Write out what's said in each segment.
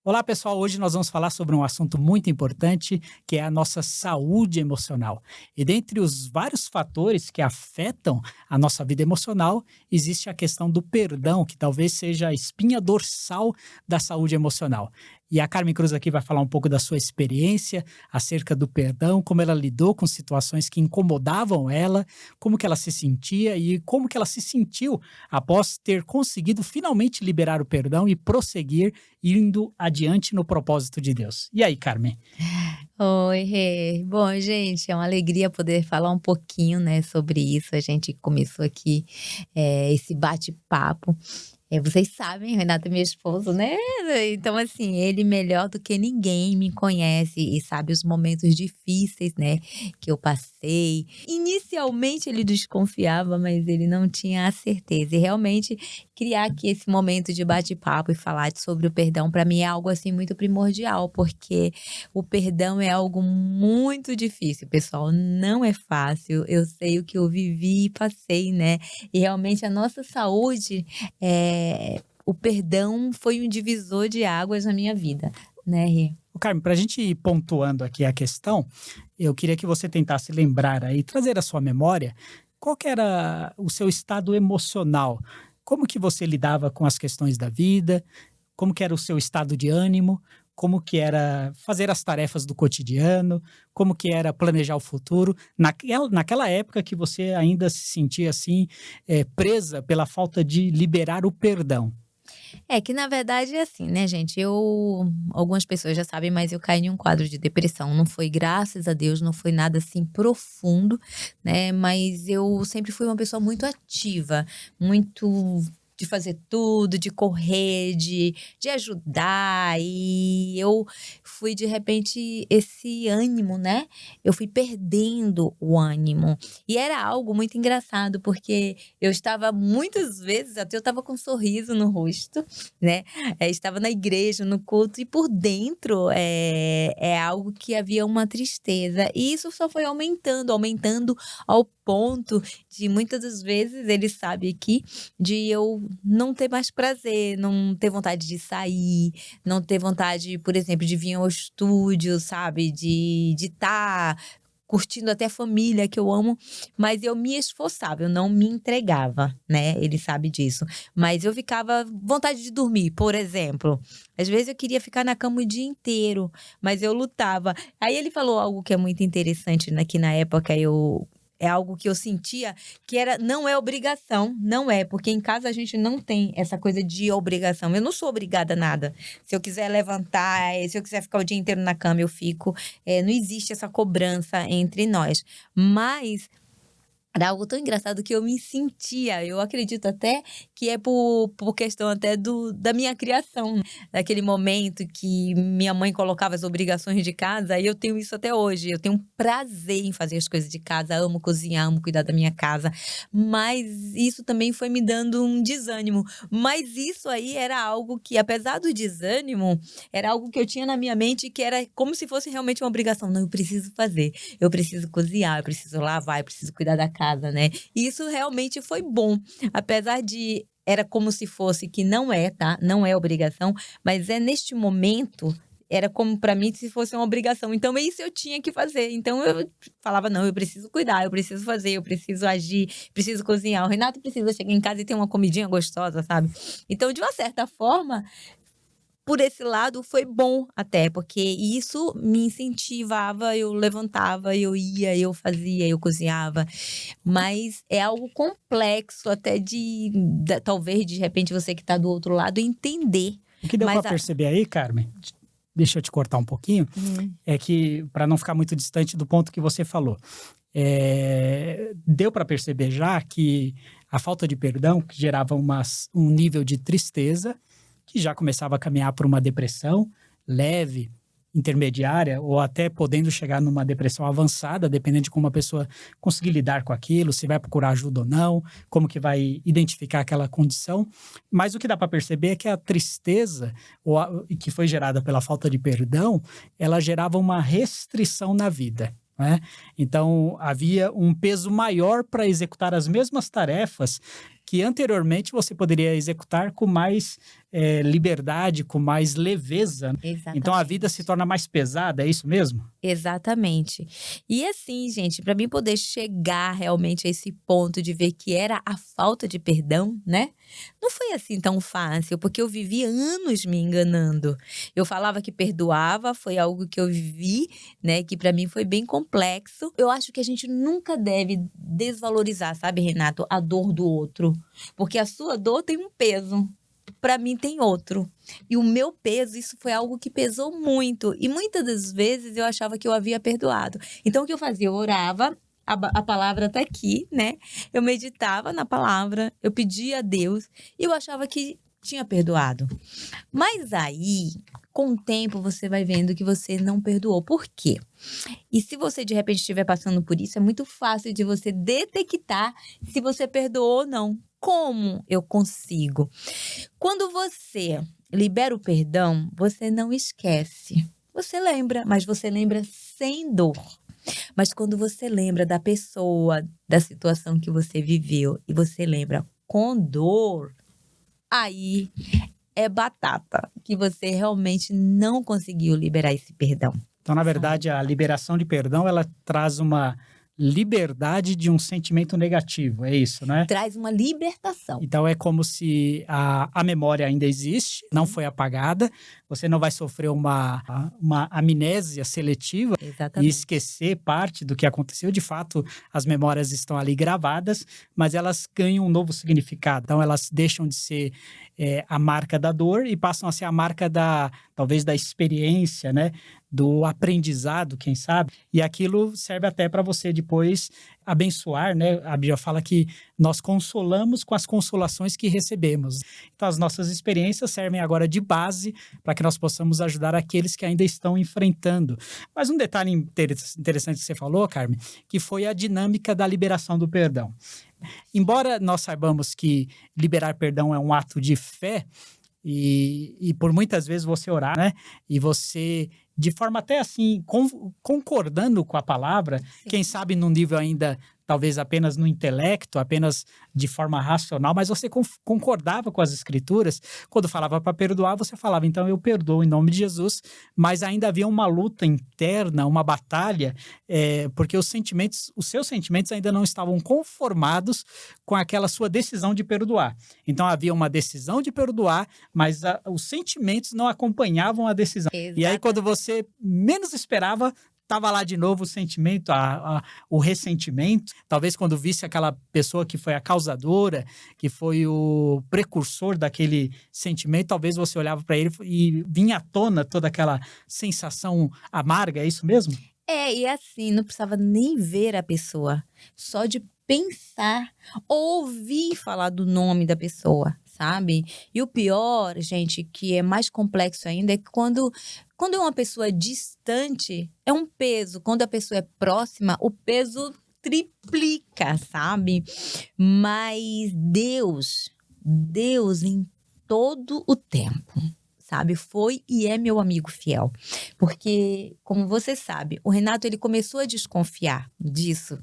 Olá, pessoal. Hoje nós vamos falar sobre um assunto muito importante, que é a nossa saúde emocional. E dentre os vários fatores que afetam a nossa vida emocional, existe a questão do perdão, que talvez seja a espinha dorsal da saúde emocional. E a Carmen Cruz aqui vai falar um pouco da sua experiência acerca do perdão, como ela lidou com situações que incomodavam ela, como que ela se sentia e como que ela se sentiu após ter conseguido finalmente liberar o perdão e prosseguir indo adiante no propósito de Deus. E aí, Carmen? Oi, Rê. Bom, gente, é uma alegria poder falar um pouquinho, né, sobre isso. A gente começou aqui, esse bate-papo. Vocês sabem, o Renato é meu esposo, né? Então, assim, ele melhor do que ninguém me conhece e sabe os momentos difíceis, né, que eu passei. Inicialmente ele desconfiava, mas ele não tinha a certeza. E realmente criar aqui esse momento de bate-papo e falar sobre o perdão, para mim é algo assim muito primordial, porque o perdão é algo muito difícil, pessoal. Não é fácil. Eu sei o que eu vivi e passei, né? E realmente a nossa saúde o perdão foi um divisor de águas na minha vida, né, Rê? Ô, Carmen, para a gente ir pontuando aqui a questão, eu queria que você tentasse lembrar aí, trazer à sua memória, qual que era o seu estado emocional? Como que você lidava com as questões da vida? Como que era o seu estado de ânimo? Como que era fazer as tarefas do cotidiano? Como que era planejar o futuro? Naquela época que você ainda se sentia assim, presa pela falta de liberar o perdão. É que na verdade é assim, né, gente, algumas pessoas já sabem, mas eu caí em um quadro de depressão. Não foi, graças a Deus, não foi nada assim profundo, né, mas eu sempre fui uma pessoa muito ativa, muito de fazer tudo, de correr, de ajudar, e eu fui de repente esse ânimo, né, eu fui perdendo o ânimo. E era algo muito engraçado, porque eu estava muitas vezes, até eu estava com um sorriso no rosto, né, estava na igreja, no culto, e por dentro, é algo que havia uma tristeza. E isso só foi aumentando, aumentando ao ponto de muitas das vezes, ele sabe aqui, de eu não ter mais prazer, não ter vontade de sair, não ter vontade, por exemplo, de vir ao estúdio, sabe, de estar curtindo até a família que eu amo, mas eu me esforçava, eu não me entregava, né, ele sabe disso. Mas eu ficava vontade de dormir, por exemplo. Às vezes eu queria ficar na cama o dia inteiro, mas eu lutava. Aí ele falou algo que é muito interessante, né, que na época é algo que eu sentia que era não é obrigação, não é, porque em casa a gente não tem essa coisa de obrigação. Eu não sou obrigada a nada. Se eu quiser levantar, se eu quiser ficar o dia inteiro na cama, eu fico. Não existe essa cobrança entre nós. Mas era algo tão engraçado que eu me sentia, eu acredito até que é por questão até da minha criação, né, daquele momento que minha mãe colocava as obrigações de casa, e eu tenho isso até hoje. Eu tenho prazer em fazer as coisas de casa, amo cozinhar, amo cuidar da minha casa, mas isso também foi me dando um desânimo. Mas isso aí era algo que, apesar do desânimo, era algo que eu tinha na minha mente, que era como se fosse realmente uma obrigação. Não, eu preciso fazer, eu preciso cozinhar, eu preciso lavar, eu preciso cuidar da casa, né. E isso realmente foi bom, apesar de era como se fosse que não é, tá, não é obrigação, mas neste momento, era como para mim se fosse uma obrigação, então isso eu tinha que fazer, então eu falava: "Não, eu preciso cuidar, eu preciso fazer, eu preciso agir, preciso cozinhar, o Renato precisa chegar em casa e ter uma comidinha gostosa", sabe. Então de uma certa forma, por esse lado foi bom até, porque isso me incentivava, eu levantava, eu ia, eu fazia, eu cozinhava. Mas é algo complexo até talvez, de repente, você que está do outro lado entender, O que deu para mas a perceber aí, Carmen, deixa eu te cortar um pouquinho, hum. é que, para não ficar muito distante do ponto que você falou, deu para perceber já que a falta de perdão que gerava um nível de tristeza, que já começava a caminhar por uma depressão leve, intermediária, ou até podendo chegar numa depressão avançada, dependendo de como a pessoa conseguir lidar com aquilo, se vai procurar ajuda ou não, como que vai identificar aquela condição. Mas o que dá para perceber é que a tristeza, que foi gerada pela falta de perdão, ela gerava uma restrição na vida. Né? Então, havia um peso maior para executar as mesmas tarefas que anteriormente você poderia executar com mais liberdade, com mais leveza. Então a vida se Exatamente. torna mais pesada, é isso mesmo? Exatamente. E assim, gente, para mim poder chegar realmente a esse ponto de ver que era a falta de perdão, né? Não foi assim tão fácil, porque eu vivi anos me enganando. Eu falava que perdoava, foi algo que eu vivi, né, que para mim foi bem complexo. Eu acho que a gente nunca deve desvalorizar, sabe, Renato, a dor do outro, porque a sua dor tem um peso. Para mim tem outro. E o meu peso, isso foi algo que pesou muito. E muitas das vezes eu achava que eu havia perdoado. Então o que eu fazia? Eu orava, a palavra tá aqui, né? Eu meditava na palavra, eu pedia a Deus e eu achava que tinha perdoado. Mas aí, com o tempo, você vai vendo que você não perdoou. Por quê? E se você de repente estiver passando por isso, é muito fácil de você detectar se você perdoou ou não. Como eu consigo? Quando você libera o perdão, você não esquece. Você lembra, mas você lembra sem dor. Mas quando você lembra da pessoa, da situação que você viveu e você lembra com dor, aí é batata, que você realmente não conseguiu liberar esse perdão, Então, na sabe? verdade, a liberação de perdão, ela traz uma liberdade de um sentimento negativo, é isso, né? Traz uma libertação. Então é como se a memória ainda existe, não foi apagada, você não vai sofrer uma amnésia seletiva e Exatamente. esquecer parte do que aconteceu. De fato, as memórias estão ali gravadas, mas elas ganham um novo significado. Então elas deixam de ser a marca da dor e passam a ser a marca talvez da experiência, né? Do aprendizado, quem sabe. E aquilo serve até para você depois abençoar, né? A Bíblia fala que nós consolamos com as consolações que recebemos. Então, as nossas experiências servem agora de base para que nós possamos ajudar aqueles que ainda estão enfrentando. Mas um detalhe interessante que você falou, Carmen, que foi a dinâmica da liberação do perdão. Embora nós saibamos que liberar perdão é um ato de fé, e por muitas vezes você orar, né? E você, de forma até assim, concordando com a palavra, quem Sim. sabe num nível ainda, talvez apenas no intelecto, apenas de forma racional, mas você concordava com as escrituras. Quando falava para perdoar, você falava, então eu perdoo em nome de Jesus, mas ainda havia uma luta interna, uma batalha, porque os seus sentimentos ainda não estavam conformados com aquela sua decisão de perdoar. Então havia uma decisão de perdoar, mas os sentimentos não acompanhavam a decisão. E aí, quando Exatamente. você menos esperava, estava lá de novo o sentimento, o ressentimento. Talvez quando visse aquela pessoa que foi a causadora, que foi o precursor daquele sentimento, talvez você olhava para ele e vinha à tona toda aquela sensação amarga, é isso mesmo? E assim, não precisava nem ver a pessoa, só de pensar, ouvir falar do nome da pessoa, sabe. E o pior, gente, que é mais complexo ainda, é que quando é uma pessoa distante, é um peso, quando a pessoa é próxima, o peso triplica, sabe. Mas Deus em todo o tempo, sabe, foi e é meu amigo fiel. Porque, como você sabe, o Renato ele começou a desconfiar disso.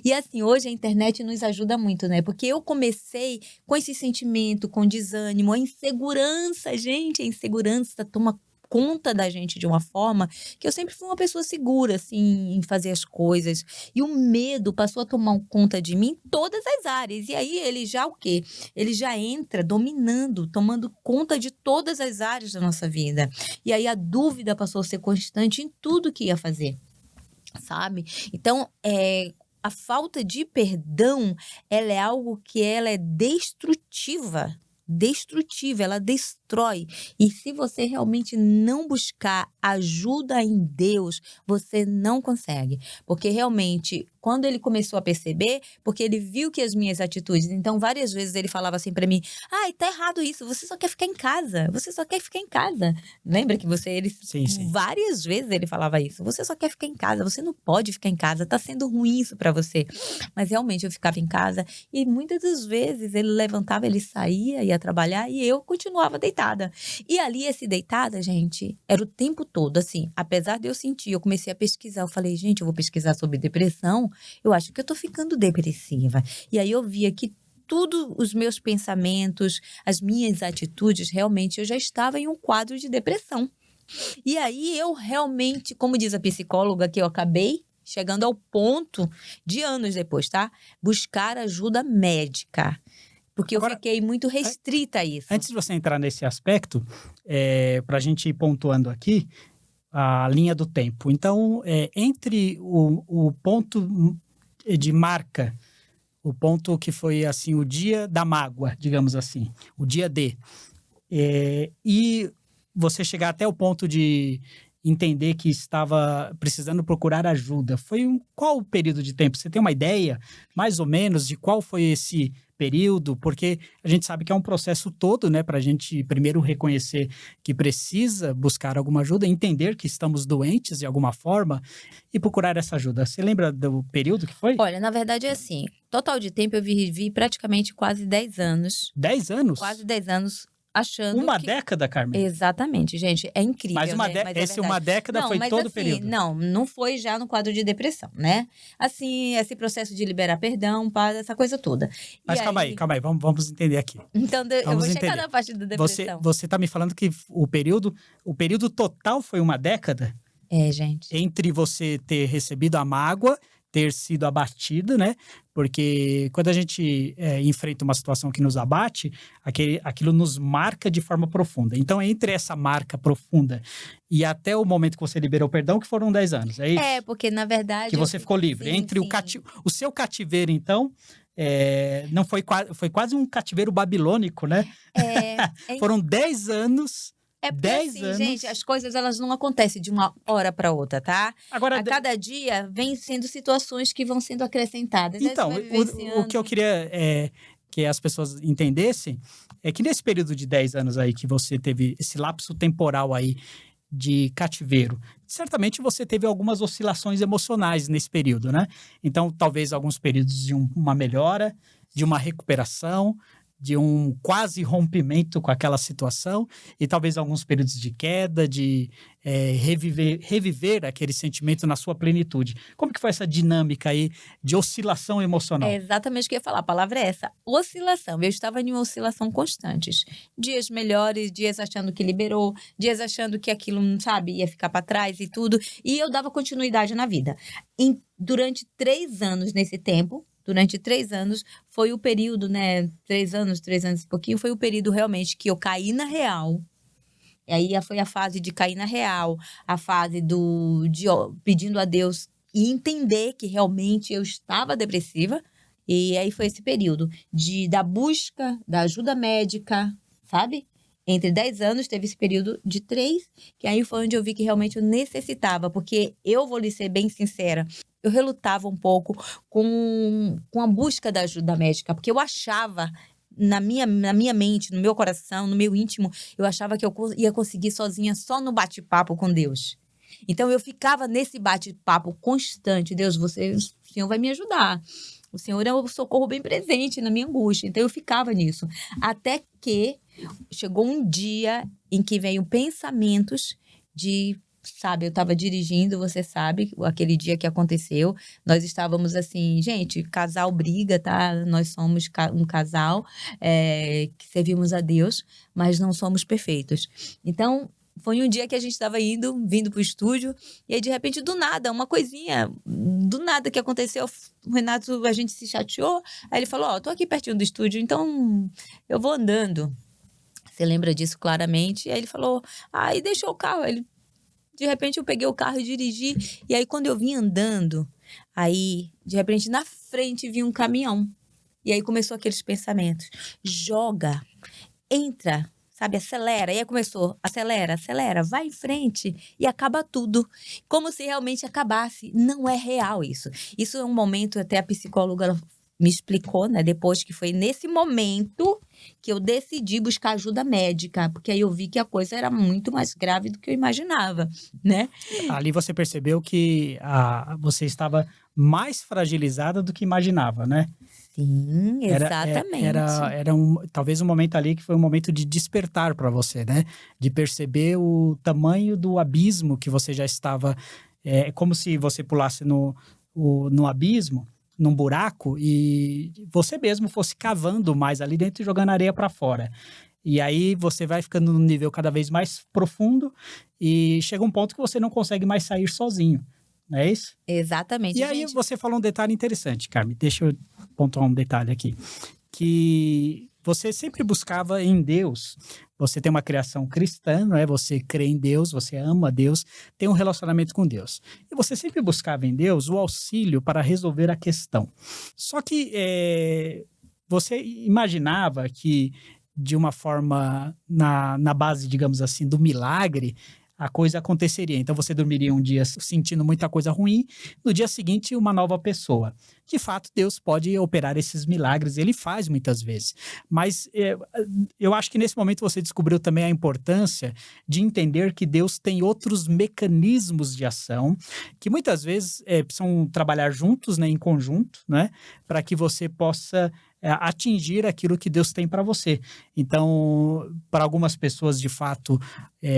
E assim, hoje a internet nos ajuda muito, né? Porque eu comecei com esse sentimento, com desânimo, a insegurança, gente, a insegurança toma conta da gente de uma forma que eu sempre fui uma pessoa segura, assim, em fazer as coisas. E o medo passou a tomar conta de mim em todas as áreas. E aí ele já o quê? Ele já entra dominando, tomando conta de todas as áreas da nossa vida. E aí a dúvida passou a ser constante em tudo que ia fazer, sabe? Então, a falta de perdão, ela é algo que ela é destrutiva. Destrutiva, ela destrói. E se você realmente não buscar ajuda em Deus, você não consegue. Porque realmente, quando ele começou a perceber, porque ele viu que as minhas atitudes, então várias vezes ele falava assim pra mim: "Ai, tá errado isso, você só quer ficar em casa, você só quer ficar em casa". Lembra que Sim, sim. várias vezes ele falava isso: "Você só quer ficar em casa, você não pode ficar em casa, tá sendo ruim isso pra você". Mas realmente eu ficava em casa e muitas das vezes ele levantava, ele saía, ia trabalhar e eu continuava deitada. E ali esse deitada, gente, era o tempo todo, assim, apesar de eu sentir, eu comecei a pesquisar, eu falei: "Gente, eu vou pesquisar sobre depressão, eu acho que eu tô ficando depressiva". E aí eu via que tudo os meus pensamentos, as minhas atitudes, realmente eu já estava em um quadro de depressão. E aí eu realmente, como diz a psicóloga, que eu acabei chegando ao ponto de anos depois, tá? Buscar ajuda médica. Porque Agora, eu fiquei muito restrita a isso. Antes de você entrar nesse aspecto, para a gente ir pontuando aqui a linha do tempo. Então, entre o ponto de marca, o ponto que foi assim o dia da mágoa, digamos assim, o dia D, e você chegar até o ponto de entender que estava precisando procurar ajuda, qual o período de tempo? Você tem uma ideia, mais ou menos, de qual foi esse período? Porque a gente sabe que é um processo todo, né? Para a gente primeiro reconhecer que precisa buscar alguma ajuda, entender que estamos doentes de alguma forma e procurar essa ajuda. Você lembra do período que foi? Olha, na verdade é assim, total de tempo eu vivi praticamente quase 10 anos. 10 anos? Quase 10 anos achando Uma que... década, Carmen? Exatamente, gente, é incrível, Mas né? Mas é essa verdade. uma década Não, foi mas todo o assim, período? não foi já no quadro de depressão, né? Assim, esse processo de liberar perdão, paz, essa coisa toda. Mas calma aí, vamos entender aqui. Então, eu Vamos vou chegar entender. na parte da depressão. Você tá me falando que o período total foi uma década? É, gente. Entre você ter recebido a mágoa, ter sido abatido, né? Porque quando a gente enfrenta uma situação que nos abate, aquilo nos marca de forma profunda. Então, entre essa marca profunda e até o momento que você liberou o perdão, que foram 10 anos, é isso? É, porque na verdade... Que você ficou livre. Sim, Entre sim. o seu cativeiro, então, não foi quase um cativeiro babilônico, né? Foram 10 anos. É porque 10 assim, anos. gente, as coisas elas não acontecem de uma hora para outra, tá? Agora, a cada dia vem sendo situações que vão sendo acrescentadas. Então, Aí você vai o que eu queria que as pessoas entendessem é que nesse período de 10 anos aí que você teve esse lapso temporal aí de cativeiro, certamente você teve algumas oscilações emocionais nesse período, né? Então, talvez alguns períodos de uma melhora, de uma recuperação, de um quase rompimento com aquela situação e talvez alguns períodos de queda, de reviver aquele sentimento na sua plenitude. Como que foi essa dinâmica aí de oscilação emocional? É exatamente o que eu ia falar, a palavra é essa, oscilação. Eu estava em uma oscilação constantes. Dias melhores, dias achando que liberou, dias achando que aquilo, sabe, ia ficar para trás e tudo. E eu dava continuidade na vida. Durante 3 anos nesse tempo, durante 3 anos, foi o período, né? 3 anos e pouquinho, foi o período realmente que eu caí na real. E aí foi a fase de cair na real, a fase de pedindo a Deus e entender que realmente eu estava depressiva. E aí foi esse período da busca da ajuda médica, sabe? Entre 10 anos, teve esse período de 3, que aí foi onde eu vi que realmente eu necessitava, porque eu vou lhe ser bem sincera, eu relutava um pouco com a busca da ajuda médica, porque eu achava, na minha mente, no meu coração, no meu íntimo, eu achava que eu ia conseguir sozinha só no bate-papo com Deus. Então, eu ficava nesse bate-papo constante. Deus, o Senhor vai me ajudar. O Senhor é o socorro bem presente na minha angústia. Então, eu ficava nisso. Até que chegou um dia em que veio pensamentos de... Sabe, eu estava dirigindo, você sabe, aquele dia que aconteceu, nós estávamos assim, gente, casal briga, tá? Nós somos um casal que servimos a Deus, mas não somos perfeitos. Então, foi um dia que a gente estava vindo pro estúdio, e aí, de repente, do nada, uma coisinha, do nada que aconteceu, o Renato, a gente se chateou, aí ele falou, tô aqui pertinho do estúdio, então eu vou andando. Você lembra disso claramente? E aí ele falou, e deixou o carro, de repente eu peguei o carro e dirigi, e aí quando eu vim andando, aí de repente na frente vi um caminhão. E aí começou aqueles pensamentos, joga, entra, sabe, acelera. E aí começou, acelera, vai em frente e acaba tudo. Como se realmente acabasse. Não é real isso. Isso é um momento, até a psicóloga ela me explicou, né, depois que foi nesse momento que eu decidi buscar ajuda médica, porque aí eu vi que a coisa era muito mais grave do que eu imaginava, né? Ali você percebeu que você mais fragilizada do que imaginava, né? Sim, exatamente. Era talvez um momento ali que foi um momento de despertar para você, né? De perceber o tamanho do abismo que você já estava... É como se você pulasse no abismo num buraco e você mesmo fosse cavando mais ali dentro e jogando areia para fora. E aí você vai ficando num nível cada vez mais profundo e chega um ponto que você não consegue mais sair sozinho, não é isso? Exatamente, E aí gente. você falou um detalhe interessante, Carmen. Deixa eu pontuar um detalhe aqui. Que você sempre buscava em Deus. Você tem uma criação cristã, não é? Você crê em Deus, você ama Deus, tem um relacionamento com Deus. E você sempre buscava em Deus o auxílio para resolver a questão. Só que você imaginava que, de uma forma, na base, digamos assim, do milagre, a coisa aconteceria. Então você dormiria um dia sentindo muita coisa ruim, no dia seguinte uma nova pessoa. De fato, Deus pode operar esses milagres, ele faz muitas vezes. Mas eu acho que nesse momento você descobriu também a importância de entender que Deus tem outros mecanismos de ação, que muitas vezes precisam trabalhar juntos, né, em conjunto, né, para que você possa atingir aquilo que Deus tem para você. Então, para algumas pessoas, de fato,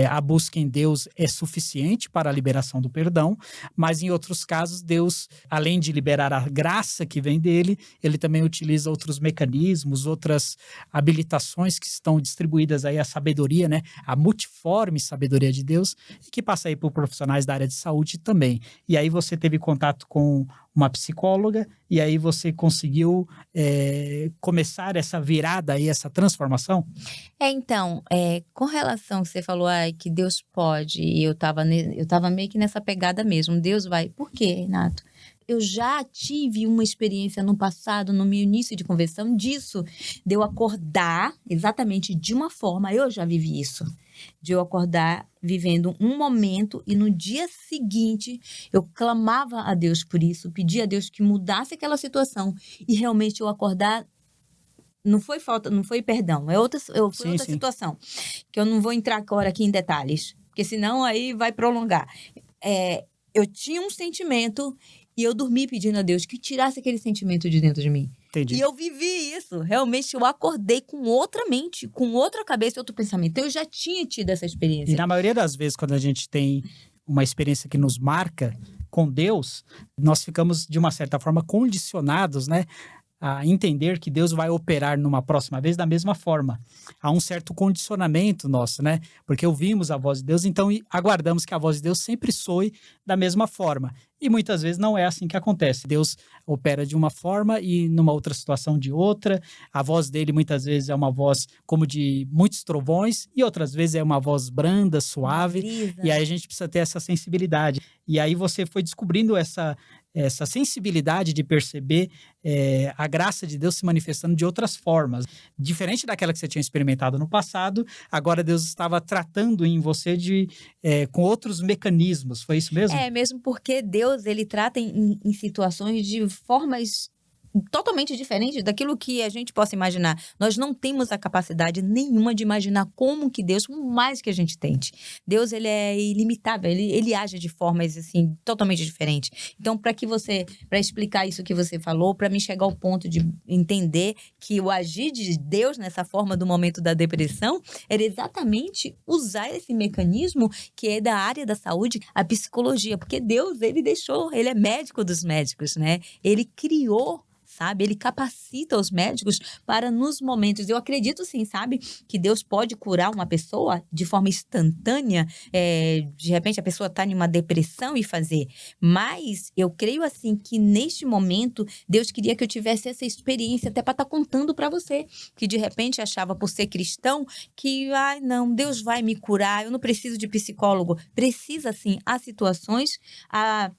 a busca em Deus é suficiente para a liberação do perdão, mas em outros casos, Deus, além de liberar a graça que vem dele, ele também utiliza outros mecanismos, outras habilitações que estão distribuídas aí, a sabedoria, né? A multiforme sabedoria de Deus, e que passa aí por profissionais da área de saúde também. E aí você teve contato com uma psicóloga, e aí você conseguiu começar essa virada aí, essa transformação? Então, com relação que você falou, ai, que Deus pode, e eu tava meio que nessa pegada mesmo, Deus vai. Por quê, Renato? Eu já tive uma experiência no passado, no meu início de conversão, disso, de eu acordar exatamente de uma forma, eu já vivi isso, de eu acordar vivendo um momento e no dia seguinte eu clamava a Deus por isso, pedia a Deus que mudasse aquela situação e realmente eu acordar. Não foi falta, não foi perdão, foi Sim, outra sim. situação, que eu não vou entrar agora aqui em detalhes, porque senão aí vai prolongar. Eu tinha um sentimento e eu dormi pedindo a Deus que tirasse aquele sentimento de dentro de mim. E Entendi. eu vivi isso, realmente eu acordei com outra mente, com outra cabeça e outro pensamento. Então eu já tinha tido essa E experiência. na maioria das vezes, quando a gente tem uma experiência que nos marca com Deus, nós ficamos, de uma certa forma, condicionados, né, a entender que Deus vai operar numa próxima vez da mesma forma. Há um certo condicionamento nosso, né? Porque ouvimos a voz de Deus, então aguardamos que a voz de Deus sempre soe da mesma forma. E muitas vezes não é assim que acontece. Deus opera de uma forma e numa outra situação de outra. A voz dele muitas vezes é uma voz como de muitos trovões e outras vezes é uma voz branda, Uma suave. brisa. E aí a gente precisa ter essa sensibilidade. E aí você foi descobrindo essa sensibilidade de perceber a graça de Deus se manifestando de outras formas. Diferente daquela que você tinha experimentado no passado, agora Deus estava tratando em você com outros mecanismos. Foi isso mesmo? Mesmo porque Deus, ele trata em situações de formas totalmente diferentes daquilo que a gente possa imaginar. Nós não temos a capacidade nenhuma de imaginar como que Deus, por mais que a gente tente. Deus, ele é ilimitável, ele age de formas, assim, totalmente diferentes. Então, para explicar isso que você falou, para mim chegar ao ponto de entender que o agir de Deus nessa forma do momento da depressão era exatamente usar esse mecanismo que é da área da saúde, a psicologia, porque Deus, ele é médico dos médicos, né? Ele criou, sabe? Ele capacita os médicos para nos momentos. Eu acredito sim, sabe? Que Deus pode curar uma pessoa de forma instantânea. De repente a pessoa está em uma depressão e fazer. Mas eu creio assim que neste momento Deus queria que eu tivesse essa experiência até para estar contando para você. Que de repente achava por ser cristão que, ai não, Deus vai me curar, eu não preciso de psicólogo. Precisa sim, há situações, há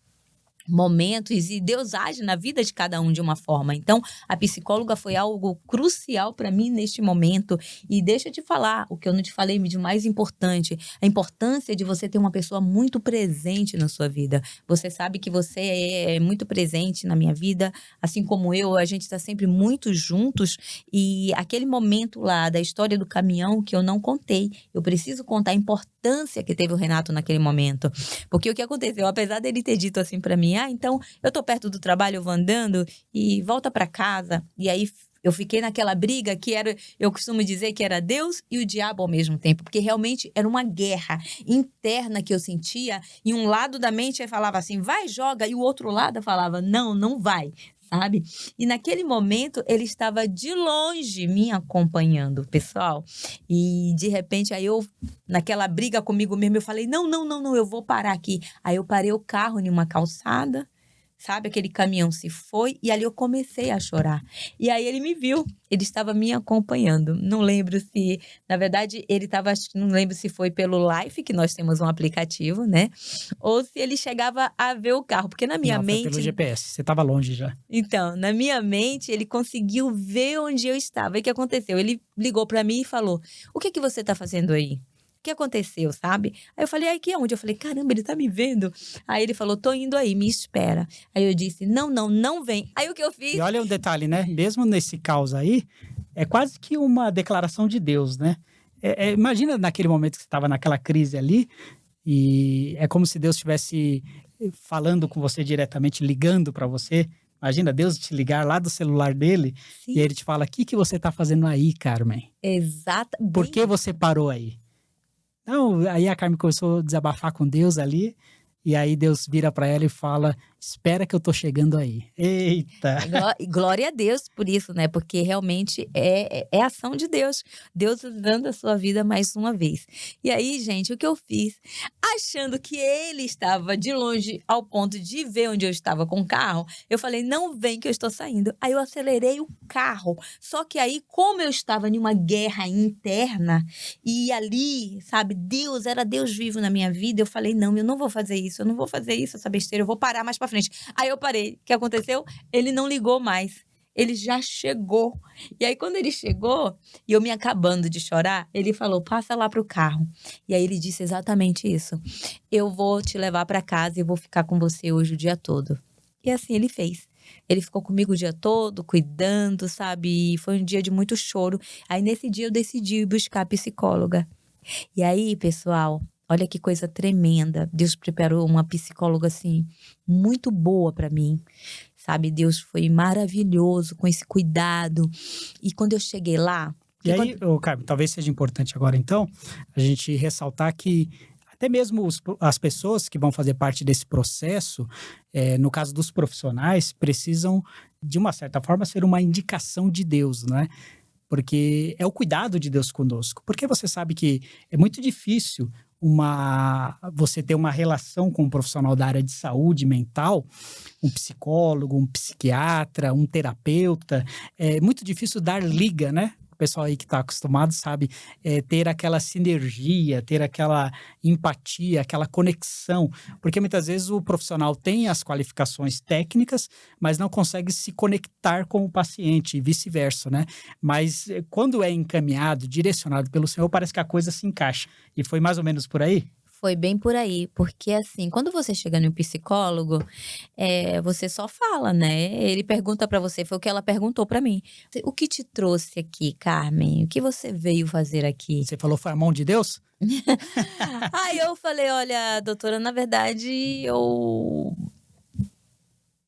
momentos e Deus age na vida de cada um de uma forma. Então, a psicóloga foi algo crucial para mim neste momento. E deixa eu te falar o que eu não te falei de mais importante, a importância de você ter uma pessoa muito presente na sua vida. Você sabe que você é muito presente na minha vida, assim como eu, a gente está sempre muito juntos. E aquele momento lá da história do caminhão que eu não contei, eu preciso contar a importância que teve o Renato naquele momento. Porque o que aconteceu, apesar dele ter dito assim para mim, então eu tô perto do trabalho, eu vou andando e volta para casa. E aí eu fiquei naquela briga eu costumo dizer que era Deus e o diabo ao mesmo tempo, porque realmente era uma guerra interna que eu sentia, e um lado da mente falava assim, vai, joga, e o outro lado falava, não, não vai. sabe? E naquele momento ele estava de longe me acompanhando, pessoal. E de repente aí eu, naquela briga comigo mesmo, eu falei, não, não, não, não, eu vou parar aqui. Aí eu parei o carro em uma calçada, sabe? Aquele caminhão se foi e ali eu comecei a chorar. E aí ele me viu, ele estava me acompanhando. Não lembro se, na verdade, ele estava, não lembro se foi pelo Life, que nós temos um aplicativo, né? Ou se ele chegava a ver o carro, porque na minha Não, foi mente... pelo GPS, você estava longe já. Então, na minha mente, ele conseguiu ver onde eu estava. E o que aconteceu? Ele ligou para mim e falou: "O que que você tá fazendo aí? O que aconteceu, sabe?" Aí eu falei: "Aqui aonde?" Eu falei: "Caramba, ele tá me vendo." Aí ele falou: "Tô indo aí, me espera." Aí eu disse: "Não, não, não vem." Aí o que eu E fiz? olha o detalhe, né? Mesmo nesse caos aí, é quase que uma declaração de Deus, né? Imagina naquele momento que você estava naquela crise ali, e é como se Deus estivesse falando com você diretamente, ligando para você. Imagina Deus te ligar lá do celular dele e Sim, ele te fala: "O que que você está fazendo aí, Carmen? exata, Por bem que você parou aí?" Então, aí a Carmen começou a desabafar com Deus ali, e aí Deus vira para ela e fala: "Espera que eu tô chegando aí." Eita! E glória a Deus por isso, né? Porque realmente é ação de Deus. Deus usando a sua vida mais uma vez. E aí, gente, o que eu fiz? Achando que ele estava de longe ao ponto de ver onde eu estava com o carro, eu falei: "Não vem que eu estou saindo." Aí eu acelerei o carro. Só que aí, como eu estava em uma guerra interna, e ali, sabe, Deus, era Deus vivo na minha vida, eu falei: "Não, eu não vou fazer isso, eu não vou fazer isso, essa besteira, eu vou parar mais pra frente." Aí eu parei. O que aconteceu? Ele não ligou mais. Ele já chegou. E aí, quando ele chegou, e eu me acabando de chorar, ele falou: "Passa lá pro carro." E aí ele disse exatamente isso: "Eu vou te levar para casa e vou ficar com você hoje o dia todo." E assim ele fez. Ele ficou comigo o dia todo, cuidando, sabe? E foi um dia de muito choro. Aí nesse dia eu decidi ir buscar a psicóloga. E aí, pessoal, olha que coisa tremenda. Deus preparou uma psicóloga assim muito boa para mim, sabe? Deus foi maravilhoso com esse cuidado. E quando eu cheguei lá, E aí, Carmen, talvez seja importante agora, então, a gente ressaltar que até mesmo as pessoas que vão fazer parte desse processo, no caso dos profissionais, precisam, de uma certa forma, ser uma indicação de Deus, né? Porque é o cuidado de Deus conosco. Porque você sabe que é muito difícil você ter uma relação com um profissional da área de saúde mental, um psicólogo, um psiquiatra, um terapeuta. É muito difícil dar liga, né? O pessoal aí que está acostumado sabe ter aquela sinergia, ter aquela empatia, aquela conexão. Porque muitas vezes o profissional tem as qualificações técnicas, mas não consegue se conectar com o paciente e vice-versa, né? Mas quando é encaminhado, direcionado pelo Senhor, parece que a coisa se encaixa. E foi mais ou menos por aí? foi bem por aí, porque assim, quando você chega no psicólogo, você só fala, né? Ele pergunta pra você, foi o que ela perguntou pra mim: "O que te trouxe aqui, Carmen? O que você veio fazer aqui?" Você falou, foi a mão de Deus? Aí eu falei: "Olha, doutora, na verdade, eu..."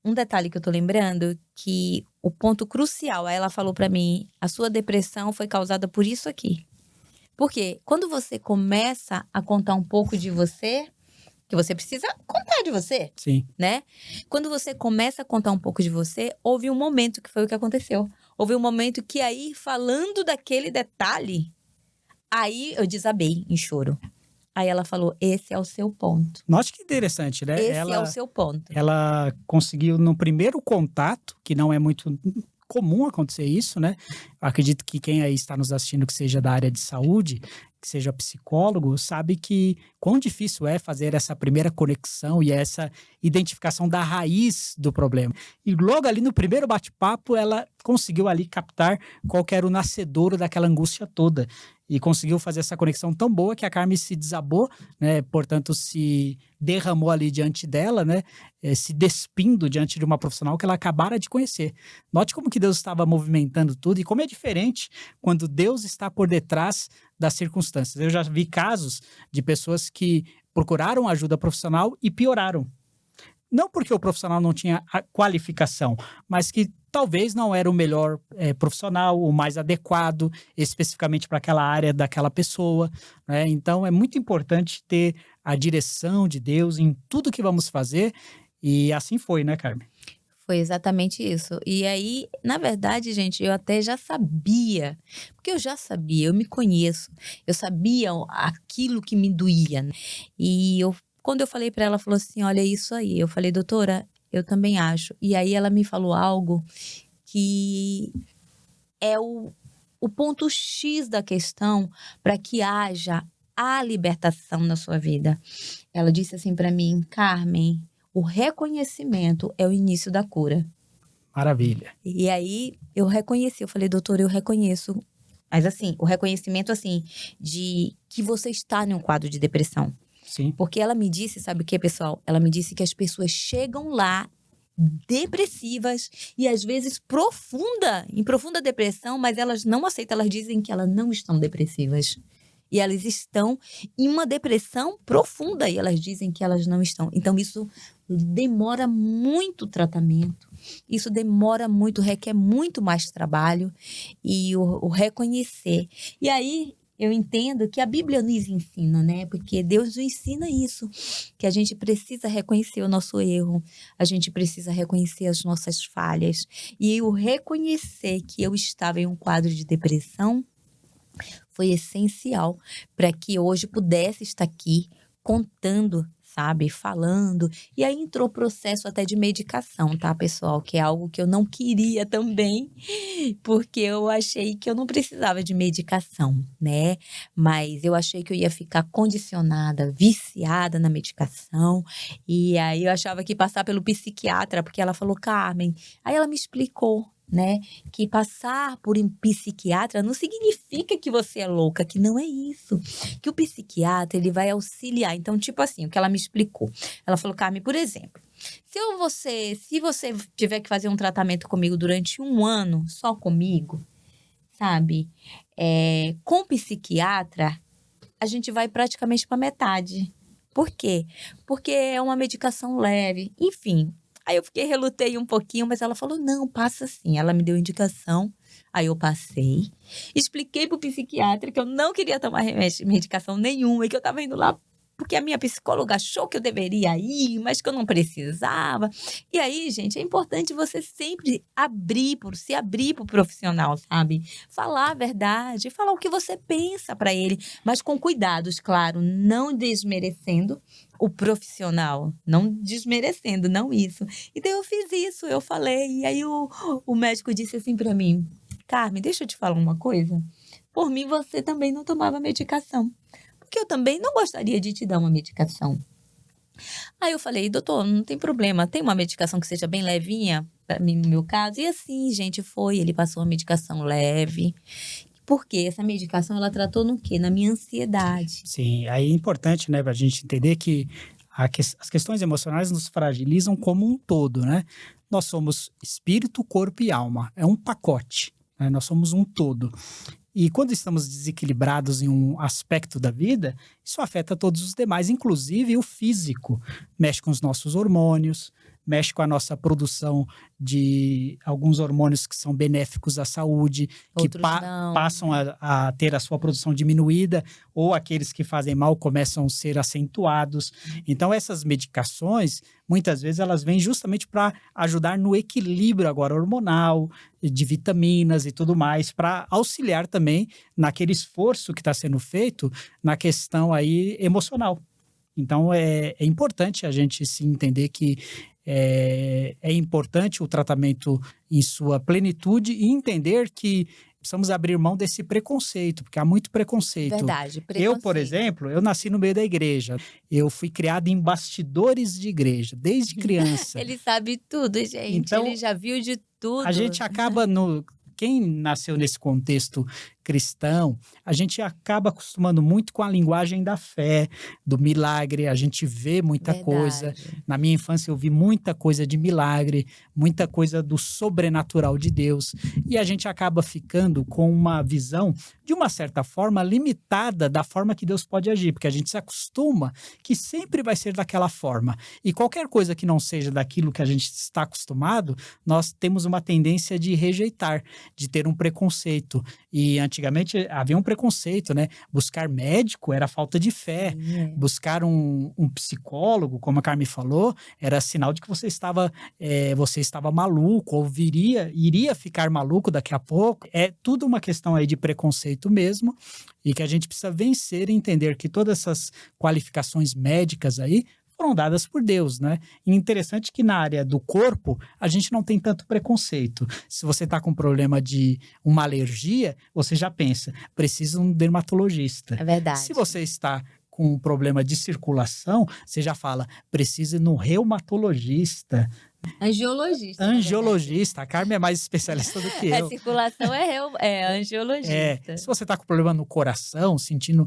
Um detalhe que eu tô lembrando, que o ponto crucial, aí ela falou pra mim: "A sua depressão foi causada por isso aqui." Porque quando você começa a contar um pouco de você, que você precisa contar de você, Sim. né? Quando você começa a contar um pouco de você, houve um momento que foi o que aconteceu. Houve um momento que aí, falando daquele detalhe, aí eu desabei em choro. Aí ela falou: "Esse é o seu ponto. Note que interessante, né? Esse é o seu ponto." Ela conseguiu no primeiro contato, que não é muito comum acontecer isso, né? Acredito que quem aí está nos assistindo que seja da área de saúde, que seja psicólogo, sabe que quão difícil é fazer essa primeira conexão e essa identificação da raiz do problema. E logo ali no primeiro bate-papo, ela conseguiu ali captar qual que era o nascedouro daquela angústia toda. E conseguiu fazer essa conexão tão boa que a Carmen se desabou, né? Portanto, se derramou ali diante dela, né? Se despindo diante de uma profissional que ela acabara de conhecer. Note como que Deus estava movimentando tudo e como é diferente quando Deus está por detrás das circunstâncias. Eu já vi casos de pessoas que procuraram ajuda profissional e pioraram. Não porque o profissional não tinha a qualificação, mas que talvez não era o melhor profissional, o mais adequado especificamente para aquela área daquela pessoa, né? Então é muito importante ter a direção de Deus em tudo que vamos fazer, e assim foi, né, Carmen? Foi exatamente isso. E aí, na verdade, gente, eu até já sabia, porque eu já sabia, eu me conheço, eu sabia aquilo que me doía, né. Quando eu falei para ela, ela falou assim: "Olha, é isso aí". Eu falei: "Doutora, eu também acho". E aí ela me falou algo que é o ponto X da questão para que haja a libertação na sua vida. Ela disse assim para mim: "Carmen, o reconhecimento é o início da cura". Maravilha. E aí eu reconheci, eu falei: "Doutora, eu reconheço", mas assim, o reconhecimento, assim, de que você está em um quadro de depressão. Sim, Porque ela me disse, sabe o que, pessoal? Ela me disse que as pessoas chegam lá depressivas e às vezes em profunda depressão, mas elas não aceitam, elas dizem que elas não estão depressivas. E elas estão em uma depressão profunda e elas dizem que elas não estão. Então isso demora muito tratamento, isso demora muito, requer muito mais trabalho e o reconhecer. E aí eu entendo que a Bíblia nos ensina, né? Porque Deus nos ensina isso, que a gente precisa reconhecer o nosso erro, a gente precisa reconhecer as nossas falhas. E o reconhecer que eu estava em um quadro de depressão foi essencial para que hoje pudesse estar aqui contando, sabe, falando. E aí entrou o processo até de medicação, tá, pessoal? Que é algo que eu não queria também, porque eu achei que eu não precisava de medicação, né? Mas eu achei que eu ia ficar condicionada, viciada na medicação. E aí eu achava que ia passar pelo psiquiatra, porque ela falou: "Carmen", aí ela me explicou, né, que passar por um psiquiatra não significa que você é louca, que não é isso. Que o psiquiatra, ele vai auxiliar. Então, tipo assim, o que ela me explicou. Ela falou: "Carmen, por exemplo, se você tiver que fazer um tratamento comigo durante 1 ano, só comigo, sabe, com o psiquiatra, a gente vai praticamente para metade. Por quê? Porque é uma medicação leve, enfim". Aí eu fiquei relutei um pouquinho, mas ela falou: "Não, passa sim". Ela me deu indicação, aí eu passei, expliquei para o psiquiatra que eu não queria tomar medicação nenhuma e que eu estava indo lá porque a minha psicóloga achou que eu deveria ir, mas que eu não precisava. E aí, gente, é importante você sempre se abrir para o profissional, sabe? Falar a verdade, falar o que você pensa para ele, mas com cuidados, claro, não desmerecendo o profissional, não desmerecendo, não isso. Então eu fiz isso, eu falei, e aí o médico disse assim para mim: "Carmen, deixa eu te falar uma coisa, por mim você também não tomava medicação, porque eu também não gostaria de te dar uma medicação". Aí eu falei: "Doutor, não tem problema, tem uma medicação que seja bem levinha para mim no meu caso?". E assim, gente, foi, ele passou uma medicação leve, porque essa medicação ela tratou no quê? Na minha ansiedade. sim. Aí é importante, né, para a gente entender que as questões emocionais nos fragilizam como um todo, né? Nós somos espírito, corpo e alma. É um pacote, né? Nós somos um todo. E quando estamos desequilibrados em um aspecto da vida, isso afeta todos os demais, inclusive o físico. Mexe com os nossos hormônios, mexe com a nossa produção de alguns hormônios que são benéficos à saúde, que Outros não. passam a ter a sua produção diminuída, ou aqueles que fazem mal começam a ser acentuados. Então, essas medicações, muitas vezes, elas vêm justamente para ajudar no equilíbrio agora hormonal, de vitaminas e tudo mais, para auxiliar também naquele esforço que está sendo feito na questão aí emocional. Então, é importante a gente se entender que é importante o tratamento em sua plenitude e entender que precisamos abrir mão desse preconceito, porque há muito preconceito. Verdade, Eu, por preconceito. exemplo, eu nasci no meio da igreja. Eu fui criado em bastidores de igreja, desde criança. Ele sabe tudo, gente, ele Então, já viu de a tudo. gente acaba no quem nasceu nesse contexto cristão, a gente acaba acostumando muito com a linguagem da fé, do milagre, a gente vê muita coisa. Verdade. Na minha infância eu vi muita coisa de milagre, muita coisa do sobrenatural de Deus, e a gente acaba ficando com uma visão, de uma certa forma, limitada da forma que Deus pode agir, porque a gente se acostuma que sempre vai ser daquela forma. E qualquer coisa que não seja daquilo que a gente está acostumado, nós temos uma tendência de rejeitar, de ter um preconceito. E antigamente havia um preconceito, né? Buscar médico era falta de fé. Buscar um psicólogo, como a Carmen falou, era sinal de que você estava maluco, ou iria ficar maluco daqui a pouco. É tudo uma questão aí de preconceito mesmo, e que a gente precisa vencer e entender que todas essas qualificações médicas aí foram dadas por Deus, né? E interessante que na área do corpo a gente não tem tanto preconceito. Se você está com problema de uma alergia, você já pensa, precisa de um dermatologista. É verdade. Se você está com um problema de circulação, você já fala, precisa ir no reumatologista. Angiologista. Angiologista. A Carmen é mais especialista do que eu. A circulação é angiologista. Se você está com problema no coração, sentindo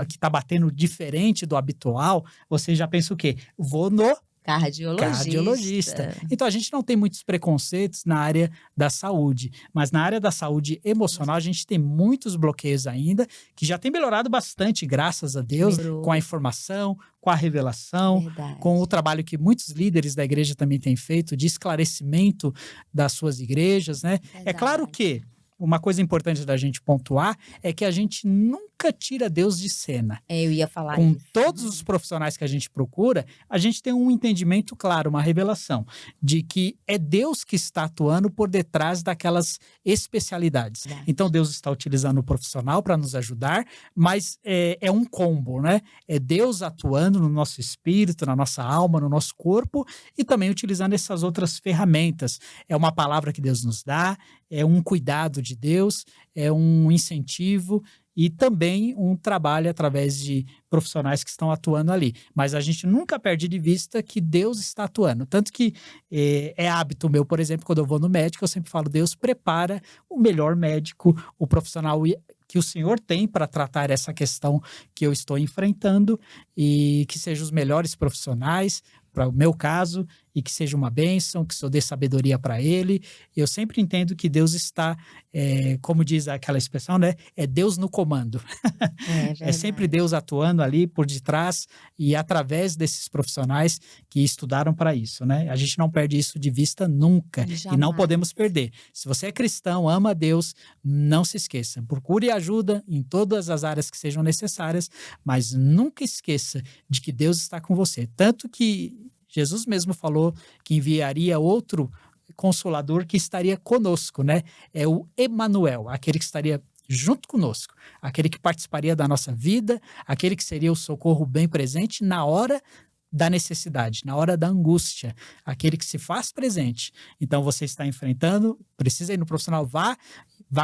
que está batendo diferente do habitual, você já pensa o quê? Vou no cardiologista. Então, a gente não tem muitos preconceitos na área da saúde, mas na área da saúde emocional, a gente tem muitos bloqueios ainda, que já tem melhorado bastante, graças a Deus, com a informação, com a revelação, com o trabalho que muitos líderes da igreja também têm feito, de esclarecimento das suas igrejas, né? É claro que uma coisa importante da gente pontuar é que a gente nunca tira Deus de cena. Eu ia falar com isso. Todos os profissionais que a gente procura, a gente tem um entendimento claro, uma revelação de que é Deus que está atuando por detrás daquelas especialidades. Então, Deus está utilizando o profissional para nos ajudar, mas é um combo, né? É Deus atuando no nosso espírito, na nossa alma, no nosso corpo, e também utilizando essas outras ferramentas. É uma palavra que Deus nos dá, é um cuidado de Deus, é um incentivo e também um trabalho através de profissionais que estão atuando ali. Mas a gente nunca perde de vista que Deus está atuando. Tanto que é hábito meu, por exemplo, quando eu vou no médico, eu sempre falo, Deus prepara o melhor médico, o profissional que o Senhor tem para tratar essa questão que eu estou enfrentando, e que sejam os melhores profissionais para o meu caso, e que seja uma bênção, que eu dê sabedoria para ele. Eu sempre entendo que Deus está, como diz aquela expressão, né? É Deus no comando. É sempre Deus atuando ali por detrás e através desses profissionais que estudaram para isso, né? A gente não perde isso de vista nunca. Jamais. E não podemos perder. Se você é cristão, ama a Deus, não se esqueça. Procure ajuda em todas as áreas que sejam necessárias, mas nunca esqueça de que Deus está com você. Tanto que Jesus mesmo falou que enviaria outro consolador que estaria conosco, né? É o Emanuel, aquele que estaria junto conosco, aquele que participaria da nossa vida, aquele que seria o socorro bem presente na hora da necessidade, na hora da angústia, aquele que se faz presente. Então, você está enfrentando, precisa ir no profissional, vá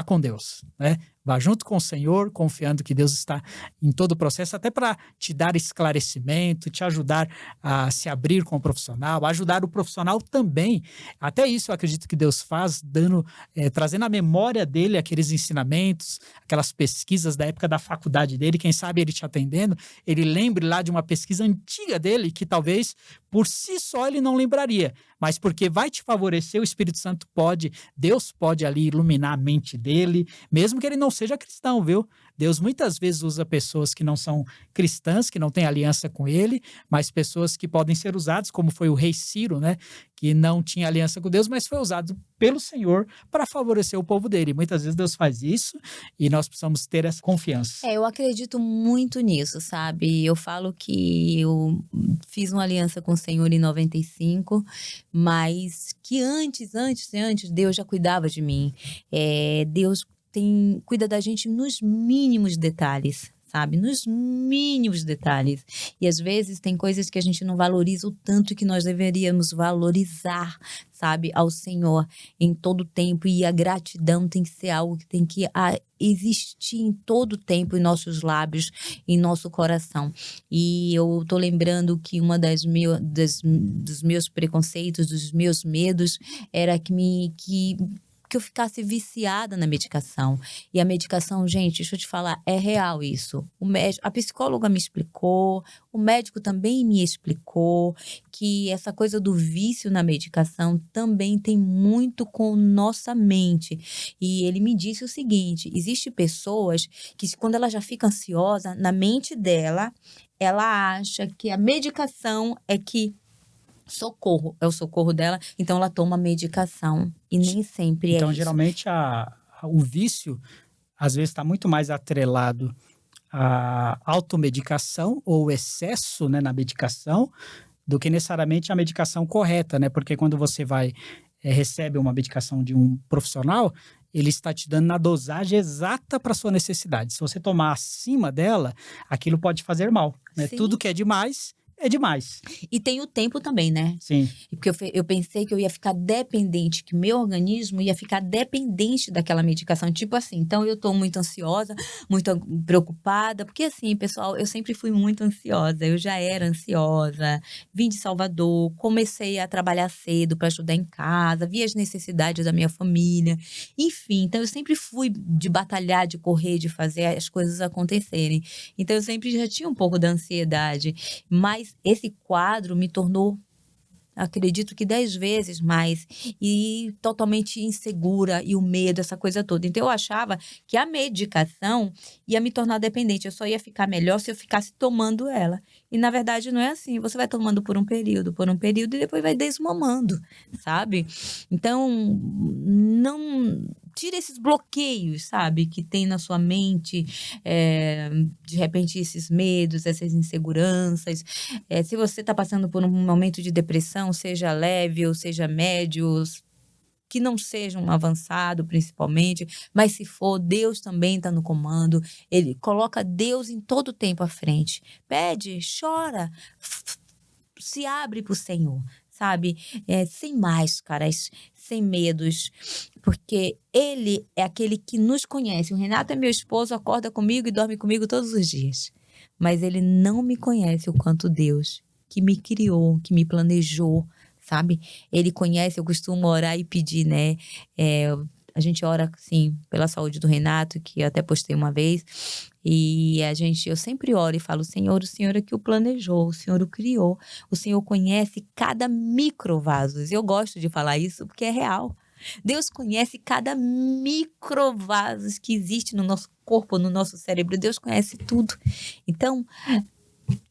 com Deus, né? Vá junto com o Senhor, confiando que Deus está em todo o processo, até para te dar esclarecimento, te ajudar a se abrir com o profissional, ajudar o profissional também. Até isso eu acredito que Deus faz, trazendo à memória dele aqueles ensinamentos, aquelas pesquisas da época da faculdade dele. Quem sabe ele te atendendo, ele lembre lá de uma pesquisa antiga dele, que talvez por si só ele não lembraria, mas porque vai te favorecer, o Espírito Santo Deus pode ali iluminar a mente dele, mesmo que ele não seja cristão, viu? Deus muitas vezes usa pessoas que não são cristãs, que não têm aliança com ele, mas pessoas que podem ser usadas, como foi o rei Ciro, né? Que não tinha aliança com Deus, mas foi usado pelo Senhor para favorecer o povo dele. Muitas vezes Deus faz isso e nós precisamos ter essa confiança. Eu acredito muito nisso, sabe? Eu falo que eu fiz uma aliança com o Senhor em 95, mas que antes, Deus já cuidava de mim. Deus cuida da gente nos mínimos detalhes, sabe? Nos mínimos detalhes. E às vezes tem coisas que a gente não valoriza o tanto que nós deveríamos valorizar, sabe? Ao Senhor em todo o tempo. E a gratidão tem que ser algo que tem que existir em todo o tempo em nossos lábios, em nosso coração. E eu tô lembrando que uma dos meus preconceitos, dos meus medos, era que eu ficasse viciada na medicação. E a medicação, gente, deixa eu te falar, é real isso. A psicóloga me explicou, o médico também me explicou que essa coisa do vício na medicação também tem muito com nossa mente. E ele me disse o seguinte, existem pessoas que quando ela já fica ansiosa, na mente dela, ela acha que a medicação é o socorro dela, então ela toma medicação e nem sempre então, isso. Geralmente, o vício, às vezes está muito mais atrelado à automedicação ou o excesso, né, na medicação, do que necessariamente a medicação correta, né? Porque quando você recebe uma medicação de um profissional, ele está te dando na dosagem exata para sua necessidade. Se você tomar acima dela, aquilo pode fazer mal, né? Sim. Tudo que é demais. E tem o tempo também, né? Sim. Porque eu pensei que eu ia ficar dependente, que meu organismo ia ficar dependente daquela medicação. Tipo assim, então eu tô muito ansiosa, muito preocupada. Porque assim, pessoal, eu sempre fui muito ansiosa. Eu já era ansiosa. Vim de Salvador, comecei a trabalhar cedo para ajudar em casa, vi as necessidades da minha família. Enfim, então eu sempre fui de batalhar, de correr, de fazer as coisas acontecerem. Então eu sempre já tinha um pouco da ansiedade. Mas esse quadro me tornou, acredito que 10 vezes mais, e totalmente insegura, e o medo, essa coisa toda. Então eu achava que a medicação ia me tornar dependente, eu só ia ficar melhor se eu ficasse tomando ela. E na verdade não é assim, você vai tomando por um período, e depois vai desmamando, sabe? Então, não tira esses bloqueios, sabe, que tem na sua mente, de repente esses medos, essas inseguranças. Se você está passando por um momento de depressão, seja leve ou seja médio, que não seja um avançado principalmente, mas se for, Deus também está no comando. Ele coloca Deus em todo o tempo à frente. Pede, chora, se abre para o Senhor, sabe? Sem máscaras, sem medos, porque Ele é aquele que nos conhece. O Renato é meu esposo, acorda comigo e dorme comigo todos os dias. Mas ele não me conhece o quanto Deus, que me criou, que me planejou, sabe? Ele conhece, eu costumo orar e pedir, né? A gente ora, assim, pela saúde do Renato, que eu até postei uma vez. E eu sempre oro e falo, Senhor, o Senhor é que o planejou, o Senhor o criou. O Senhor conhece cada microvaso. Eu gosto de falar isso porque é real. Deus conhece cada microvaso que existe no nosso corpo, no nosso cérebro. Deus conhece tudo. Então,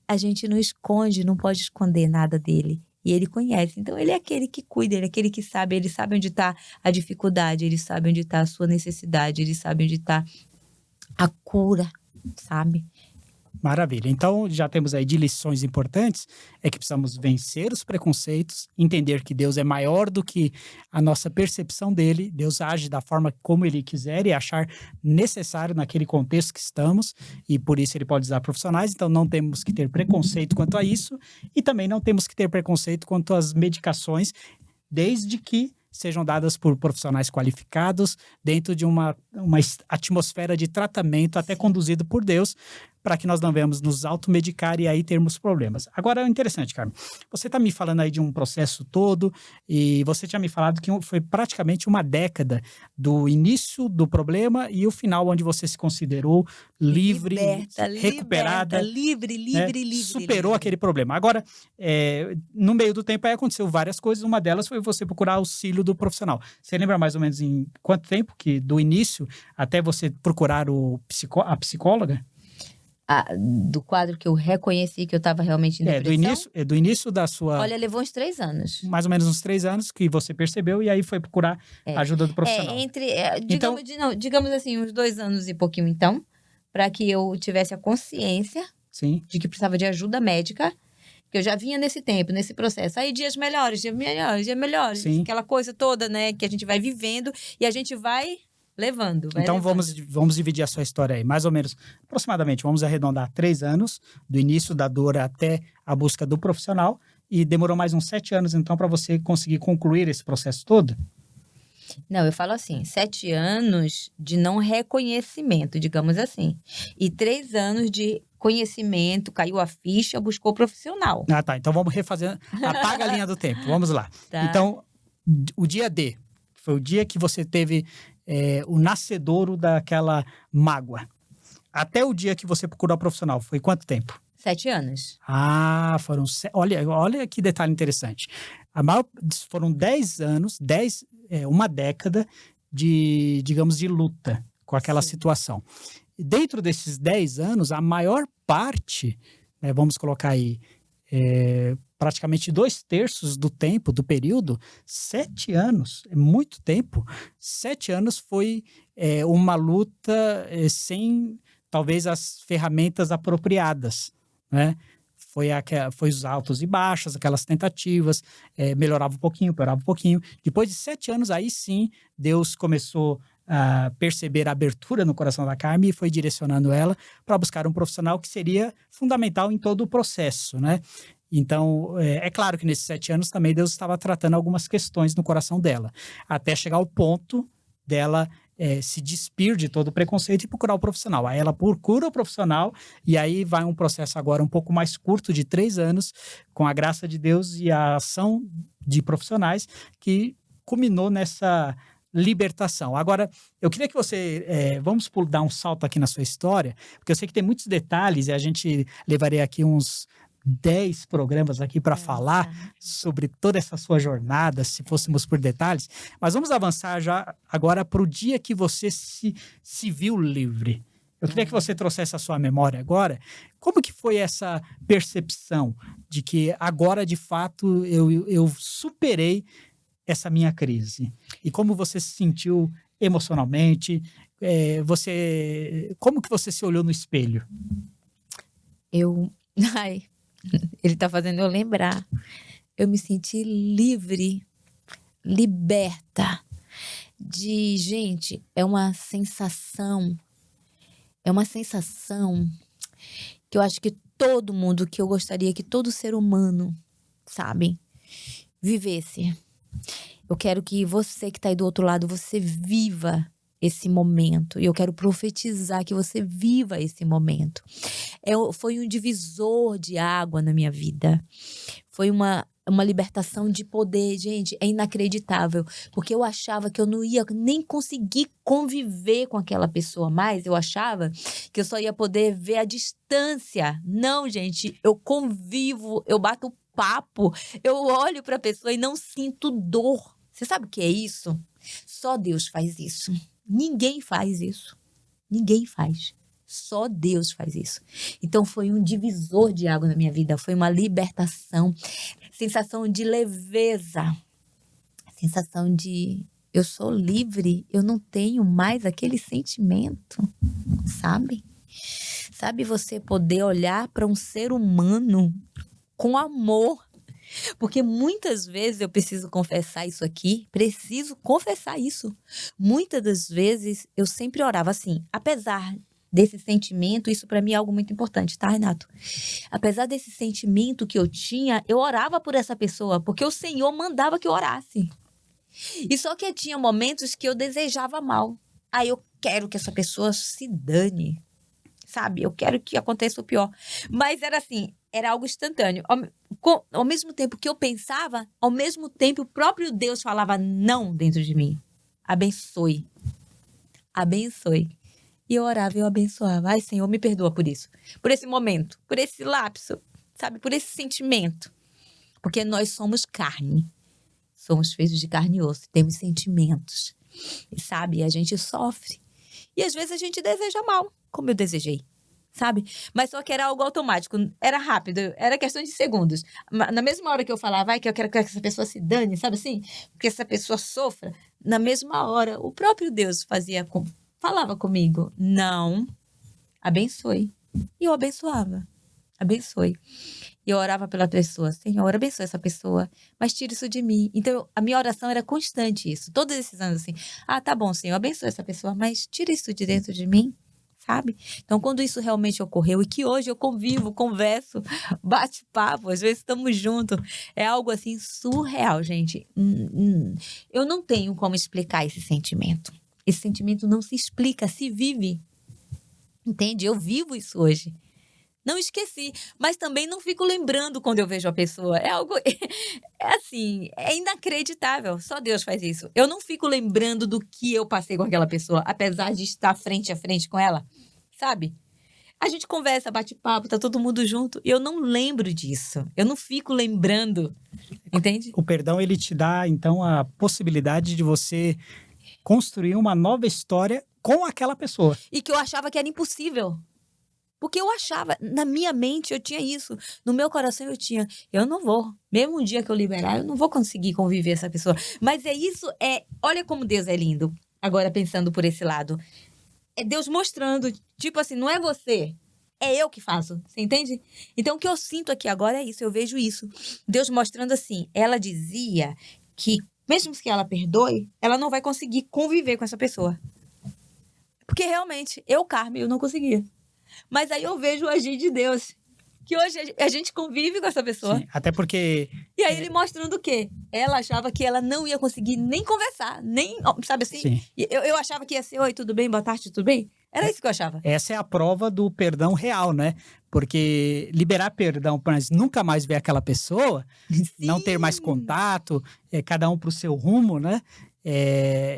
a gente não esconde, não pode esconder nada dele. E ele conhece. Então, ele é aquele que cuida, ele é aquele que sabe. Ele sabe onde está a dificuldade, ele sabe onde está a sua necessidade, ele sabe onde está a cura, sabe? Maravilha. Então, já temos aí de lições importantes, é que precisamos vencer os preconceitos, entender que Deus é maior do que a nossa percepção dele, Deus age da forma como ele quiser e achar necessário naquele contexto que estamos, e por isso ele pode usar profissionais, então não temos que ter preconceito quanto a isso, e também não temos que ter preconceito quanto às medicações, desde que sejam dadas por profissionais qualificados, dentro de uma atmosfera de tratamento, até conduzido por Deus, para que nós não venhamos nos automedicar e aí termos problemas. Agora, é interessante, Carmen, você está me falando aí de um processo todo, e você tinha me falado que foi praticamente uma década do início do problema e o final, onde você se considerou livre, recuperada, livre. Superou aquele problema. Agora, no meio do tempo aí aconteceu várias coisas, uma delas foi você procurar auxílio do profissional. Você lembra mais ou menos em quanto tempo que do início até você procurar a psicóloga? Do quadro que eu reconheci que eu estava realmente em depressão? Do início da sua... Olha, levou uns 3 anos. Mais ou menos uns 3 anos que você percebeu e aí foi procurar a ajuda do profissional. Digamos assim, uns 2 anos e pouquinho então, para que eu tivesse a consciência de que precisava de ajuda médica, que eu já vinha nesse tempo, nesse processo. Aí dias melhores, Sim. aquela coisa toda, né, que a gente vai vivendo e a gente vai... levando. Então, vamos dividir a sua história aí, mais ou menos, aproximadamente, vamos arredondar 3 anos, do início da dor até a busca do profissional, e demorou mais uns 7 anos, então, para você conseguir concluir esse processo todo? Não, eu falo assim, 7 anos de não reconhecimento, digamos assim, e 3 anos de conhecimento, caiu a ficha, buscou profissional. Ah, tá, então vamos refazer, apaga a linha do tempo, vamos lá. Tá. Então, o dia D, foi o dia que você teve o nascedouro daquela mágoa. Até o dia que você procurou a profissional, foi quanto tempo? 7 anos. Ah, olha que detalhe interessante. Foram 10 anos, uma década de, digamos, de luta com aquela situação. E dentro desses 10 anos, a maior parte, vamos colocar aí, praticamente 2/3 do tempo, do período, 7 anos, é muito tempo. 7 anos foi uma luta sem, talvez, as ferramentas apropriadas, né? Foi os altos e baixos, aquelas tentativas, melhorava um pouquinho, piorava um pouquinho. Depois de 7 anos, aí sim, Deus começou a perceber a abertura no coração da Carmen e foi direcionando ela para buscar um profissional que seria fundamental em todo o processo, né? Então, é claro que nesses 7 anos também Deus estava tratando algumas questões no coração dela, até chegar ao ponto dela se despir de todo o preconceito e procurar o profissional. Aí ela procura o profissional e aí vai um processo agora um pouco mais curto, de 3 anos, com a graça de Deus e a ação de profissionais que culminou nessa libertação. Agora, eu queria que você, vamos dar um salto aqui na sua história, porque eu sei que tem muitos detalhes e a gente levaria aqui uns 10 programas aqui para falar sobre toda essa sua jornada, se fôssemos por detalhes, mas vamos avançar já agora para o dia que você se viu livre. Eu queria que você trouxesse a sua memória agora. Como que foi essa percepção de que agora, de fato, eu superei essa minha crise? E como você se sentiu emocionalmente? Como que você se olhou no espelho? Ai, ele tá fazendo eu lembrar. Eu me senti livre, liberta. Gente, é uma sensação que eu acho que todo mundo, que eu gostaria que todo ser humano, sabe, vivesse. Eu quero que você que tá aí do outro lado, você viva esse momento. E eu quero profetizar que você viva esse momento. Foi um divisor de água na minha vida. Foi uma libertação de poder. Gente, é inacreditável. Porque eu achava que eu não ia nem conseguir conviver com aquela pessoa mais. Eu achava que eu só ia poder ver à distância. Não, gente, eu convivo, eu bato papo, eu olho para a pessoa e não sinto dor. Você sabe o que é isso? Só Deus faz isso. Ninguém faz isso. Ninguém faz. Só Deus faz isso. Então foi um divisor de água na minha vida. Foi uma libertação. Sensação de leveza. Sensação de eu sou livre. Eu não tenho mais aquele sentimento. Sabe? Sabe você poder olhar para um ser humano com amor. Porque muitas vezes eu preciso confessar isso aqui, preciso confessar isso. Muitas das vezes eu sempre orava assim, apesar desse sentimento, isso para mim é algo muito importante, tá, Renato? Apesar desse sentimento que eu tinha, eu orava por essa pessoa, porque o Senhor mandava que eu orasse. E só que tinha momentos que eu desejava mal. Aí eu quero que essa pessoa se dane, sabe? Eu quero que aconteça o pior. Mas era assim, era algo instantâneo. Ao mesmo tempo que eu pensava, ao mesmo tempo o próprio Deus falava não dentro de mim. Abençoe. Abençoe. E eu orava e eu abençoava. Ai, Senhor, me perdoa por isso. Por esse momento, por esse lapso, sabe? Por esse sentimento. Porque nós somos carne. Somos feitos de carne e osso. Temos sentimentos. E sabe, a gente sofre. E às vezes a gente deseja mal, como eu desejei. Sabe? Mas só que era algo automático, era rápido, era questão de segundos. Na mesma hora que eu falava, que eu quero que essa pessoa se dane, sabe assim? Que essa pessoa sofra, na mesma hora, o próprio Deus falava comigo, não, abençoe. E eu abençoava, abençoe. E eu orava pela pessoa, Senhor, abençoe essa pessoa, mas tira isso de mim. Então, a minha oração era constante isso, todos esses anos assim, tá bom, Senhor, abençoe essa pessoa, mas tira isso de dentro de mim. Sabe? Então, quando isso realmente ocorreu e que hoje eu convivo, converso, bate papo, às vezes estamos juntos, é algo assim surreal, gente. Eu não tenho como explicar esse sentimento. Esse sentimento não se explica, se vive. Entende? Eu vivo isso hoje. Não esqueci, mas também não fico lembrando quando eu vejo a pessoa. É algo, assim, é inacreditável. Só Deus faz isso. Eu não fico lembrando do que eu passei com aquela pessoa, apesar de estar frente a frente com ela, sabe? A gente conversa, bate papo, tá todo mundo junto. E eu não lembro disso. Eu não fico lembrando, entende? O perdão, ele te dá, então, a possibilidade de você construir uma nova história com aquela pessoa. E que eu achava que era impossível. Porque eu achava, na minha mente eu tinha isso, no meu coração eu não vou, mesmo um dia que eu liberar, eu não vou conseguir conviver essa pessoa. Mas olha como Deus é lindo, agora pensando por esse lado. É Deus mostrando, tipo assim, não é você, é eu que faço, você entende? Então o que eu sinto aqui agora é isso, eu vejo isso. Deus mostrando assim, ela dizia que, mesmo que ela perdoe, ela não vai conseguir conviver com essa pessoa. Porque realmente, Carmen, eu não conseguia. Mas aí eu vejo o agir de Deus. Que hoje a gente convive com essa pessoa. Sim, até porque... E aí ele mostrando o quê? Ela achava que ela não ia conseguir nem conversar, nem, sabe assim? Sim. Eu achava que ia ser, oi, tudo bem, boa tarde, tudo bem? Era isso que eu achava. Essa é a prova do perdão real, né? Porque liberar perdão, mas nunca mais ver aquela pessoa, não ter mais contato, cada um para o seu rumo, né?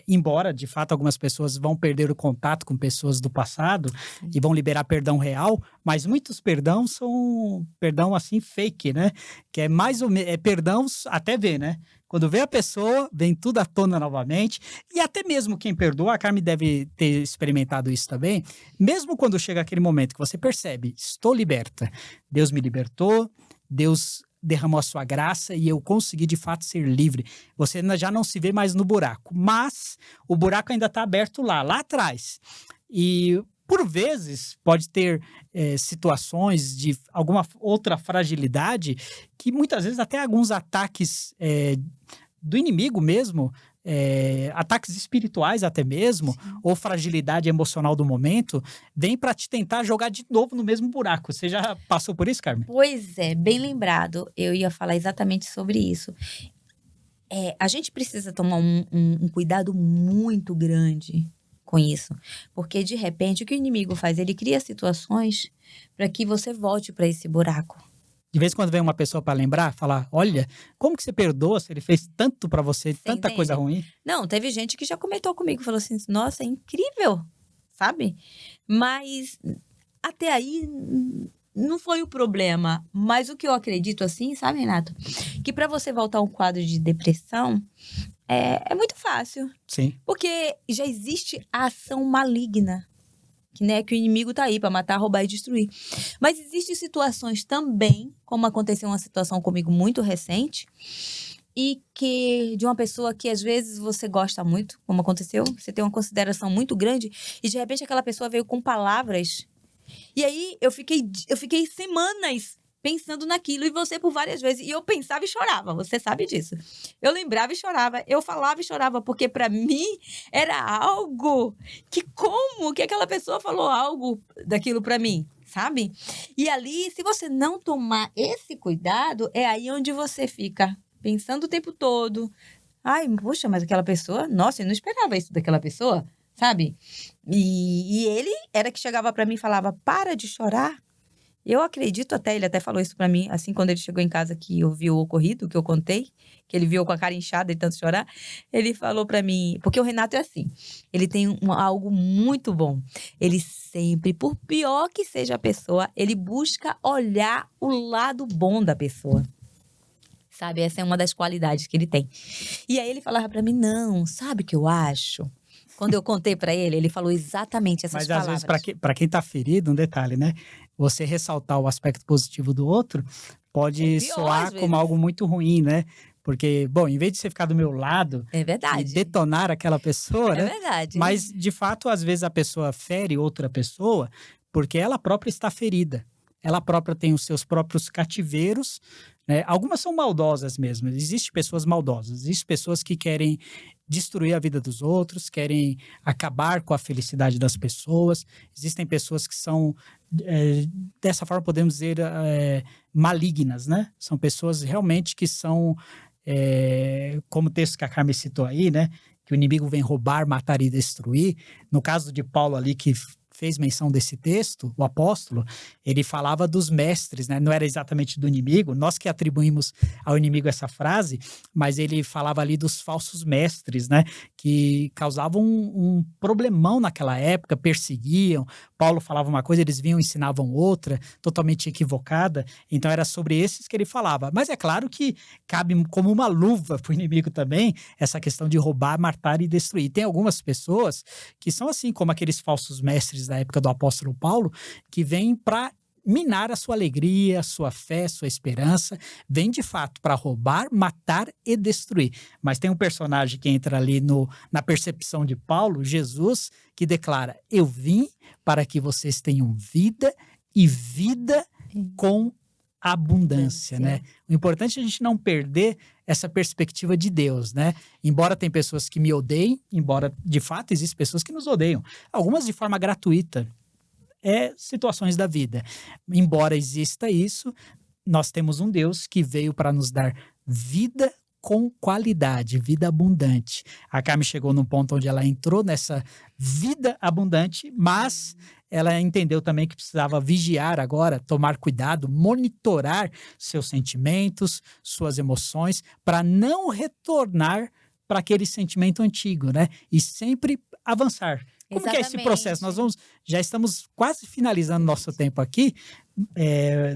Embora, de fato, algumas pessoas vão perder o contato com pessoas do passado e vão liberar perdão real, mas muitos perdão são perdão assim fake, né? Que é mais ou menos perdão até ver, né? Quando vê a pessoa, vem tudo à tona novamente. E até mesmo quem perdoa, a Carmen deve ter experimentado isso também, mesmo quando chega aquele momento que você percebe, estou liberta, Deus me libertou, Deus derramou a sua graça e eu consegui de fato ser livre. Você já não se vê mais no buraco, mas o buraco ainda está aberto lá atrás. E por vezes pode ter situações de alguma outra fragilidade que muitas vezes até alguns ataques do inimigo mesmo, ataques espirituais até mesmo, sim, ou fragilidade emocional do momento, vem para te tentar jogar de novo no mesmo buraco. Você já passou por isso, Carmen? Pois é, bem lembrado. Eu ia falar exatamente sobre isso. A gente precisa tomar um cuidado muito grande com isso. Porque, de repente, o que o inimigo faz? Ele cria situações para que você volte para esse buraco. De vez em quando vem uma pessoa para lembrar, falar, olha, como que você perdoa se ele fez tanto para você, tanta coisa ruim? Não, teve gente que já comentou comigo, falou assim, nossa, é incrível, sabe? Mas até aí não foi o problema. Mas o que eu acredito assim, sabe, Renato? Que para você voltar a um quadro de depressão, é muito fácil. Sim. Porque já existe a ação maligna. Que o inimigo tá aí para matar, roubar e destruir. Mas existem situações também, como aconteceu uma situação comigo muito recente, e que de uma pessoa que às vezes você gosta muito, como aconteceu, você tem uma consideração muito grande, e de repente aquela pessoa veio com palavras. E aí eu fiquei semanas pensando naquilo, e você por várias vezes. E eu pensava e chorava, você sabe disso. Eu lembrava e chorava, eu falava e chorava, porque para mim era algo que aquela pessoa falou algo daquilo para mim, sabe? E ali, se você não tomar esse cuidado, é aí onde você fica pensando o tempo todo. Ai, poxa, mas aquela pessoa, nossa, eu não esperava isso daquela pessoa, sabe? E ele era que chegava para mim e falava, para de chorar. Eu acredito ele até falou isso pra mim, assim, quando ele chegou em casa que eu vi o ocorrido, que eu contei, que ele viu com a cara inchada de tanto chorar, ele falou pra mim, porque o Renato é assim, ele tem algo muito bom, ele sempre, por pior que seja a pessoa, ele busca olhar o lado bom da pessoa. Sabe, essa é uma das qualidades que ele tem. E aí ele falava pra mim, não, sabe o que eu acho? Quando eu contei pra ele, ele falou exatamente essas palavras. Mas às vezes, para quem tá ferido, um detalhe, né? Você ressaltar o aspecto positivo do outro pode soar como algo muito ruim, né? Porque, bom, em vez de você ficar do meu lado e detonar aquela pessoa, né? É verdade. Mas, de fato, às vezes a pessoa fere outra pessoa porque ela própria está ferida. Ela própria tem os seus próprios cativeiros, né? Algumas são maldosas mesmo. Existem pessoas maldosas, existem pessoas que querem destruir a vida dos outros, querem acabar com a felicidade das pessoas. Existem pessoas que são, dessa forma podemos dizer, malignas, né? São pessoas realmente que são, como o texto que a Carmen citou aí, né? Que o inimigo vem roubar, matar e destruir. No caso de Paulo ali, que fez menção desse texto, o apóstolo, ele falava dos mestres, né? Não era exatamente do inimigo, nós que atribuímos ao inimigo essa frase, mas ele falava ali dos falsos mestres, né? Que causavam um problemão naquela época, perseguiam. Paulo falava uma coisa, eles vinham e ensinavam outra, totalmente equivocada. Então era sobre esses que ele falava. Mas é claro que cabe como uma luva para o inimigo também essa questão de roubar, matar e destruir. Tem algumas pessoas que são assim, como aqueles falsos mestres desde a época do apóstolo Paulo, que vêm para minar a sua alegria, a sua fé, a sua esperança, vem de fato para roubar, matar e destruir. Mas tem um personagem que entra ali na percepção de Paulo, Jesus, que declara: eu vim para que vocês tenham vida e vida com abundância, né? O importante é a gente não perder essa perspectiva de Deus, né? Embora tem pessoas que me odeiem, embora de fato existem pessoas que nos odeiam, algumas de forma gratuita, situações da vida. Embora exista isso, nós temos um Deus que veio para nos dar vida com qualidade, vida abundante. A Carmen chegou num ponto onde ela entrou nessa vida abundante, mas ela entendeu também que precisava vigiar agora, tomar cuidado, monitorar seus sentimentos, suas emoções, para não retornar para aquele sentimento antigo, né? E sempre avançar. Como que é esse processo? Já estamos quase finalizando nosso tempo aqui.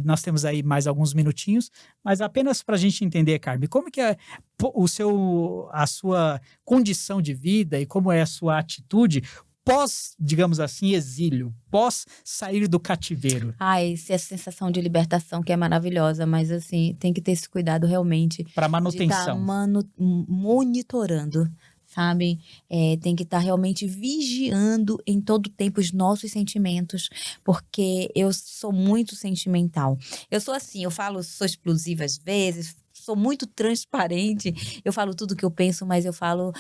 Nós temos aí mais alguns minutinhos, mas apenas para a gente entender, Carmen, como que é a sua condição de vida e como é a sua atitude pós, digamos assim, exílio, pós sair do cativeiro? Essa sensação de libertação que é maravilhosa, mas assim, tem que ter esse cuidado realmente. Para manutenção. De estar monitorando. Sabe? Tem que estar realmente vigiando em todo tempo os nossos sentimentos, porque eu sou muito sentimental. Eu sou assim, sou explosiva às vezes, sou muito transparente, eu falo tudo que eu penso, mas eu falo,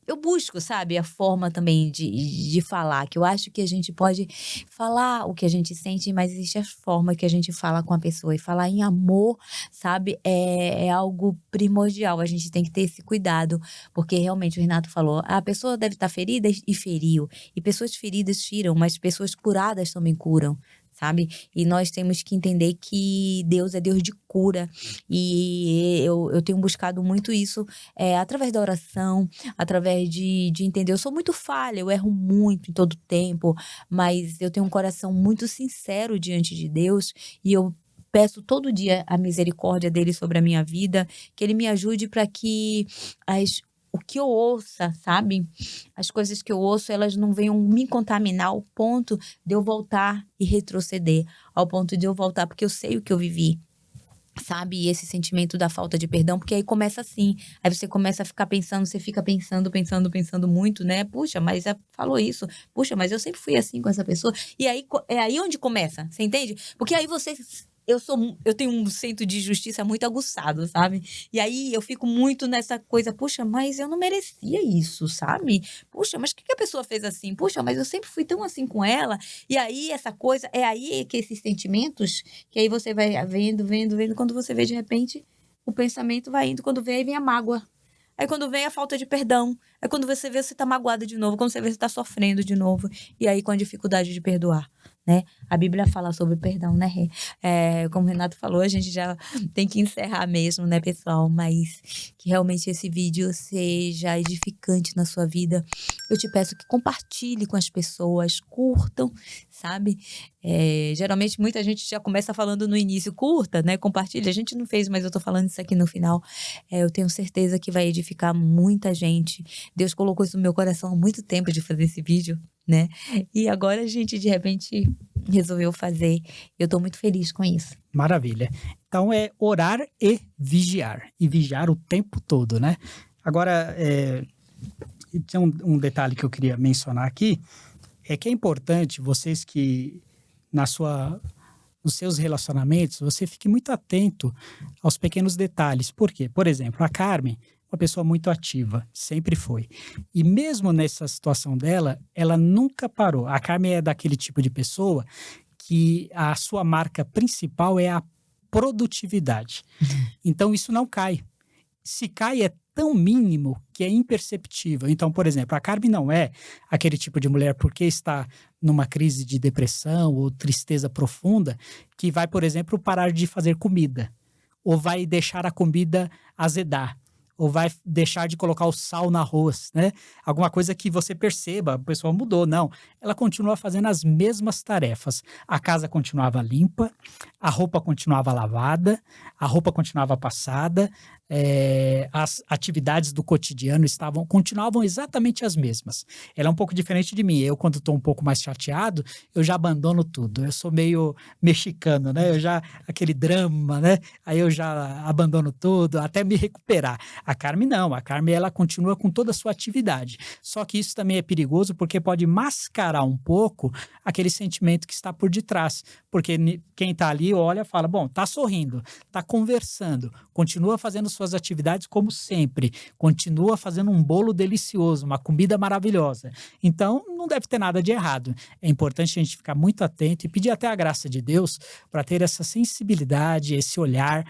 eu busco, sabe, a forma também de falar, que eu acho que a gente pode falar o que a gente sente, mas existe a forma que a gente fala com a pessoa. E falar em amor, sabe, é algo primordial. A gente tem que ter esse cuidado, porque realmente o Renato falou, a pessoa deve estar ferida e feriu. E pessoas feridas feram, mas pessoas curadas também curam. Sabe? E nós temos que entender que Deus é Deus de cura. E eu tenho buscado muito isso através da oração, através de entender. Eu sou muito falha, eu erro muito em todo tempo, mas eu tenho um coração muito sincero diante de Deus e eu peço todo dia a misericórdia dele sobre a minha vida, que ele me ajude para que o que eu ouça, sabe? As coisas que eu ouço, elas não venham me contaminar ao ponto de eu voltar e retroceder. Ao ponto de eu voltar, porque eu sei o que eu vivi. Sabe? E esse sentimento da falta de perdão, porque aí começa assim. Aí você começa a ficar pensando, você fica pensando muito, né? Puxa, mas falou isso. Puxa, mas eu sempre fui assim com essa pessoa. E aí, é aí onde começa, você entende? Porque aí você... Eu tenho um senso de justiça muito aguçado, sabe? E aí eu fico muito nessa coisa, puxa, mas eu não merecia isso, sabe? Puxa, mas o que a pessoa fez assim? Puxa, mas eu sempre fui tão assim com ela. E aí essa coisa, é aí que esses sentimentos, que aí você vai vendo, quando você vê de repente, o pensamento vai indo, quando vem, aí vem a mágoa. Aí quando vem a falta de perdão, aí quando você vê, você tá magoada de novo, quando você vê, você tá sofrendo de novo. E aí com a dificuldade de perdoar, né? A Bíblia fala sobre perdão, né? Como o Renato falou, a gente já tem que encerrar mesmo, né, pessoal? Mas que realmente esse vídeo seja edificante na sua vida. Eu te peço que compartilhe com as pessoas, curtam, sabe? Geralmente muita gente já começa falando no início, curta, né? Compartilha. A gente não fez, mas eu tô falando isso aqui no final. Eu tenho certeza que vai edificar muita gente. Deus colocou isso no meu coração há muito tempo de fazer esse vídeo, né? E agora a gente, de repente, resolveu fazer. Eu tô muito feliz com isso. Maravilha. Então é orar e vigiar. E vigiar o tempo todo, né? Agora, tem um detalhe que eu queria mencionar aqui, é que é importante vocês que nos seus relacionamentos, você fique muito atento aos pequenos detalhes. Por quê? Por exemplo, a Carmen, uma pessoa muito ativa, sempre foi. E mesmo nessa situação dela, ela nunca parou. A Carmen é daquele tipo de pessoa que a sua marca principal é a produtividade. Então, isso não cai. Se cai, é tão mínimo que é imperceptível. Então, por exemplo, a Carmen não é aquele tipo de mulher porque está numa crise de depressão ou tristeza profunda que vai, por exemplo, parar de fazer comida ou vai deixar a comida azedar ou vai deixar de colocar o sal no arroz, né? Alguma coisa que você perceba, a pessoa mudou. Não, ela continua fazendo as mesmas tarefas. A casa continuava limpa, a roupa continuava lavada, a roupa continuava passada, as atividades do cotidiano continuavam exatamente as mesmas. Ela é um pouco diferente de mim. Eu, quando estou um pouco mais chateado, eu já abandono tudo. Eu sou meio mexicano, né? Aquele drama, né? Aí eu já abandono tudo até me recuperar. A Carmen não. A Carmen, ela continua com toda a sua atividade. Só que isso também é perigoso porque pode mascarar um pouco aquele sentimento que está por detrás. Porque quem está ali olha e fala, bom, está sorrindo, está conversando, continua fazendo suas atividades como sempre, continua fazendo um bolo delicioso, uma comida maravilhosa. Então, não deve ter nada de errado. É importante a gente ficar muito atento e pedir até a graça de Deus para ter essa sensibilidade, esse olhar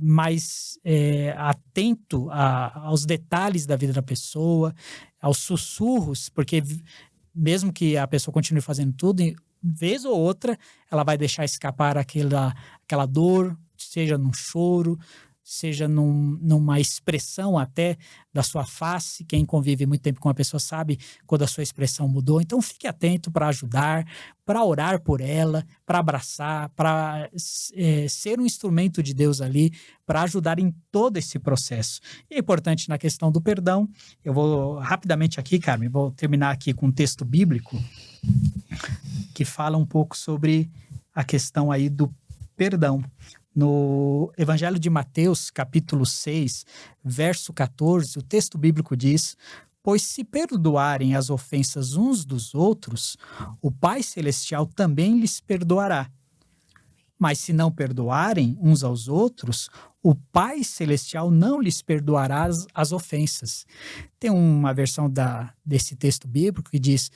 mais atento aos detalhes da vida da pessoa, aos sussurros, porque mesmo que a pessoa continue fazendo tudo, vez ou outra, ela vai deixar escapar aquela dor, seja num choro, seja numa expressão até da sua face. Quem convive muito tempo com uma pessoa sabe quando a sua expressão mudou. Então, fique atento para ajudar, para orar por ela, para abraçar, para ser um instrumento de Deus ali, para ajudar em todo esse processo. E é importante na questão do perdão. Eu vou rapidamente aqui, Carmen, vou terminar aqui com um texto bíblico que fala um pouco sobre a questão aí do perdão. No Evangelho de Mateus, capítulo 6, verso 14, o texto bíblico diz: pois se perdoarem as ofensas uns dos outros, o Pai Celestial também lhes perdoará. Mas se não perdoarem uns aos outros, o Pai Celestial não lhes perdoará as ofensas. Tem uma versão desse texto bíblico que diz,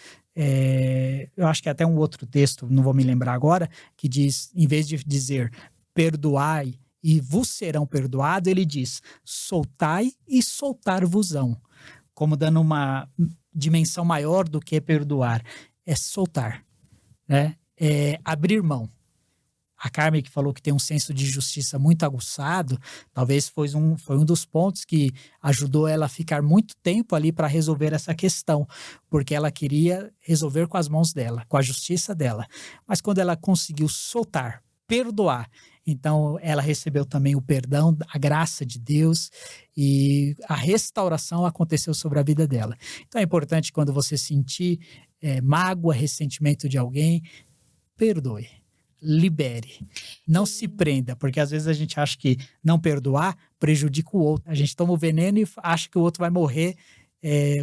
eu acho que até um outro texto, não vou me lembrar agora, que diz, em vez de dizer perdoai e vos serão perdoados, ele diz soltai e soltar-vos-ão, como dando uma dimensão maior do que perdoar. É soltar, né? É abrir mão. A Carmen, que falou que tem um senso de justiça muito aguçado, talvez foi um dos pontos que ajudou ela a ficar muito tempo ali para resolver essa questão, porque ela queria resolver com as mãos dela, com a justiça dela. Mas quando ela conseguiu soltar, perdoar, então ela recebeu também o perdão, a graça de Deus, e a restauração aconteceu sobre a vida dela. Então é importante, quando você sentir mágoa, ressentimento de alguém, perdoe. Libere, não se prenda, porque às vezes a gente acha que não perdoar prejudica o outro. A gente toma o veneno e acha que o outro vai morrer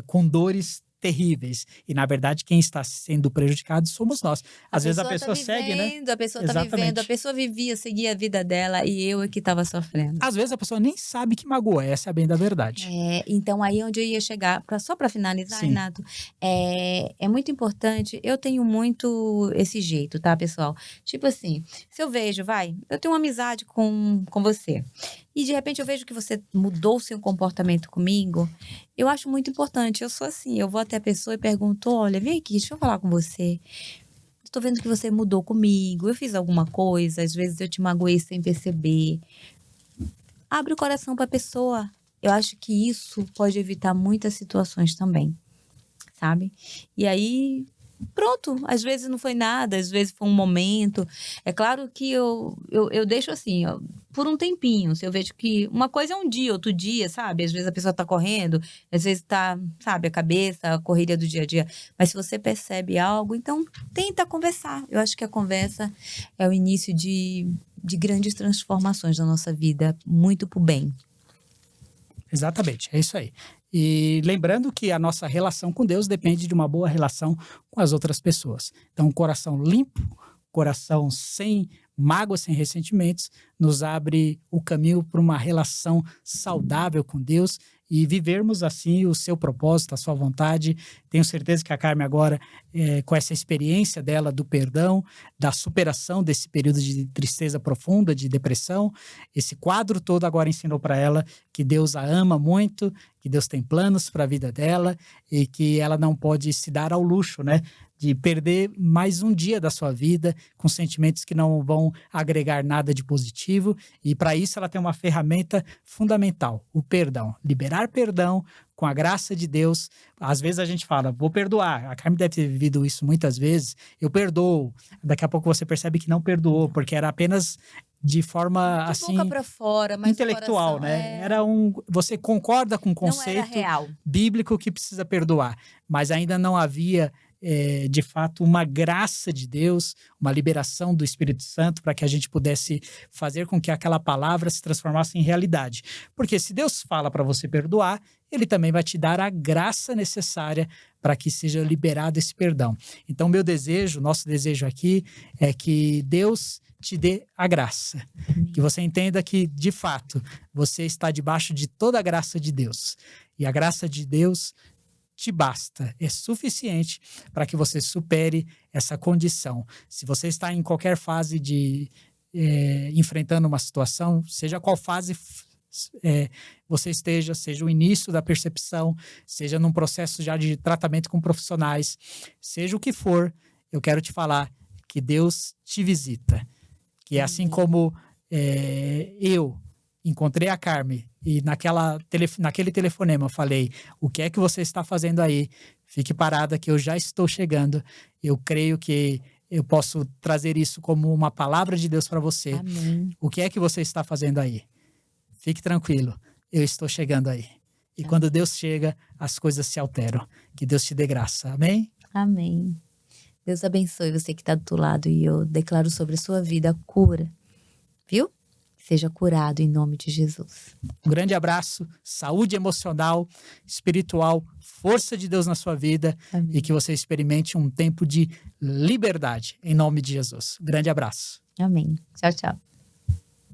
com dores terríveis. E, na verdade, quem está sendo prejudicado somos nós. Às vezes a pessoa segue, né? A pessoa está vivendo, a pessoa seguia a vida dela e eu é que estava sofrendo. Às vezes a pessoa nem sabe que magoou, essa é a bem da verdade. Então, aí onde eu ia chegar, só para finalizar, Sim. Renato, é muito importante, eu tenho muito esse jeito, tá, pessoal? Tipo assim, se eu vejo, eu tenho uma amizade com você, e de repente eu vejo que você mudou o seu comportamento comigo, eu acho muito importante. Eu sou assim, eu vou até a pessoa e pergunto, olha, vem aqui, deixa eu falar com você. Estou vendo que você mudou comigo, eu fiz alguma coisa, às vezes eu te magoei sem perceber. Abre o coração para a pessoa. Eu acho que isso pode evitar muitas situações também, sabe? E aí, pronto, às vezes não foi nada, às vezes foi um momento. É claro que eu deixo assim, ó, por um tempinho. Se eu vejo que uma coisa é um dia, outro dia, sabe? Às vezes a pessoa tá correndo, às vezes tá, sabe, a cabeça, a correria do dia a dia. Mas se você percebe algo, então tenta conversar. Eu acho que a conversa é o início de grandes transformações na nossa vida, muito pro bem. Exatamente, é isso aí. E lembrando que a nossa relação com Deus depende de uma boa relação com as outras pessoas. Então, um coração limpo, coração sem mágoa, sem ressentimentos, nos abre o caminho para uma relação saudável com Deus e vivermos assim o seu propósito, a sua vontade. Tenho certeza que a Carmen agora, com essa experiência dela do perdão, da superação desse período de tristeza profunda, de depressão, esse quadro todo agora ensinou para ela que Deus a ama muito, que Deus tem planos para a vida dela e que ela não pode se dar ao luxo, né, de perder mais um dia da sua vida com sentimentos que não vão agregar nada de positivo. E para isso ela tem uma ferramenta fundamental, o perdão. Liberar perdão com a graça de Deus. Às vezes a gente fala, vou perdoar. A Carmen deve ter vivido isso muitas vezes. Eu perdoo. Daqui a pouco você percebe que não perdoou, porque era apenas de forma De assim boca para fora, mas o intelectual, coração né? Você concorda com o não era conceito real. bíblico que precisa perdoar, mas ainda não havia de fato uma graça de Deus, uma liberação do Espírito Santo para que a gente pudesse fazer com que aquela palavra se transformasse em realidade. Porque se Deus fala para você perdoar, ele também vai te dar a graça necessária para que seja liberado esse perdão. Então, meu desejo, nosso desejo aqui é que Deus te dê a graça. Que você entenda que, de fato, você está debaixo de toda a graça de Deus. E a graça de Deus te basta, é suficiente para que você supere essa condição. Se você está em qualquer fase de enfrentando uma situação, seja qual fase você esteja, seja o início da percepção, seja num processo já de tratamento com profissionais, seja o que for, eu quero te falar que Deus te visita. Que assim como eu encontrei a Carme e naquele telefonema eu falei, o que é que você está fazendo aí? Fique parada que eu já estou chegando. Eu creio que eu posso trazer isso como uma palavra de Deus para você. Amém. O que é que você está fazendo aí? Fique tranquilo, eu estou chegando aí. E quando Deus chega, as coisas se alteram. Que Deus te dê graça. Amém? Amém. Deus abençoe você que está do outro lado e eu declaro sobre a sua vida a cura. Viu? Seja curado em nome de Jesus. Um grande abraço, saúde emocional, espiritual, força de Deus na sua vida. Amém. E que você experimente um tempo de liberdade em nome de Jesus. Um grande abraço. Amém. Tchau, tchau.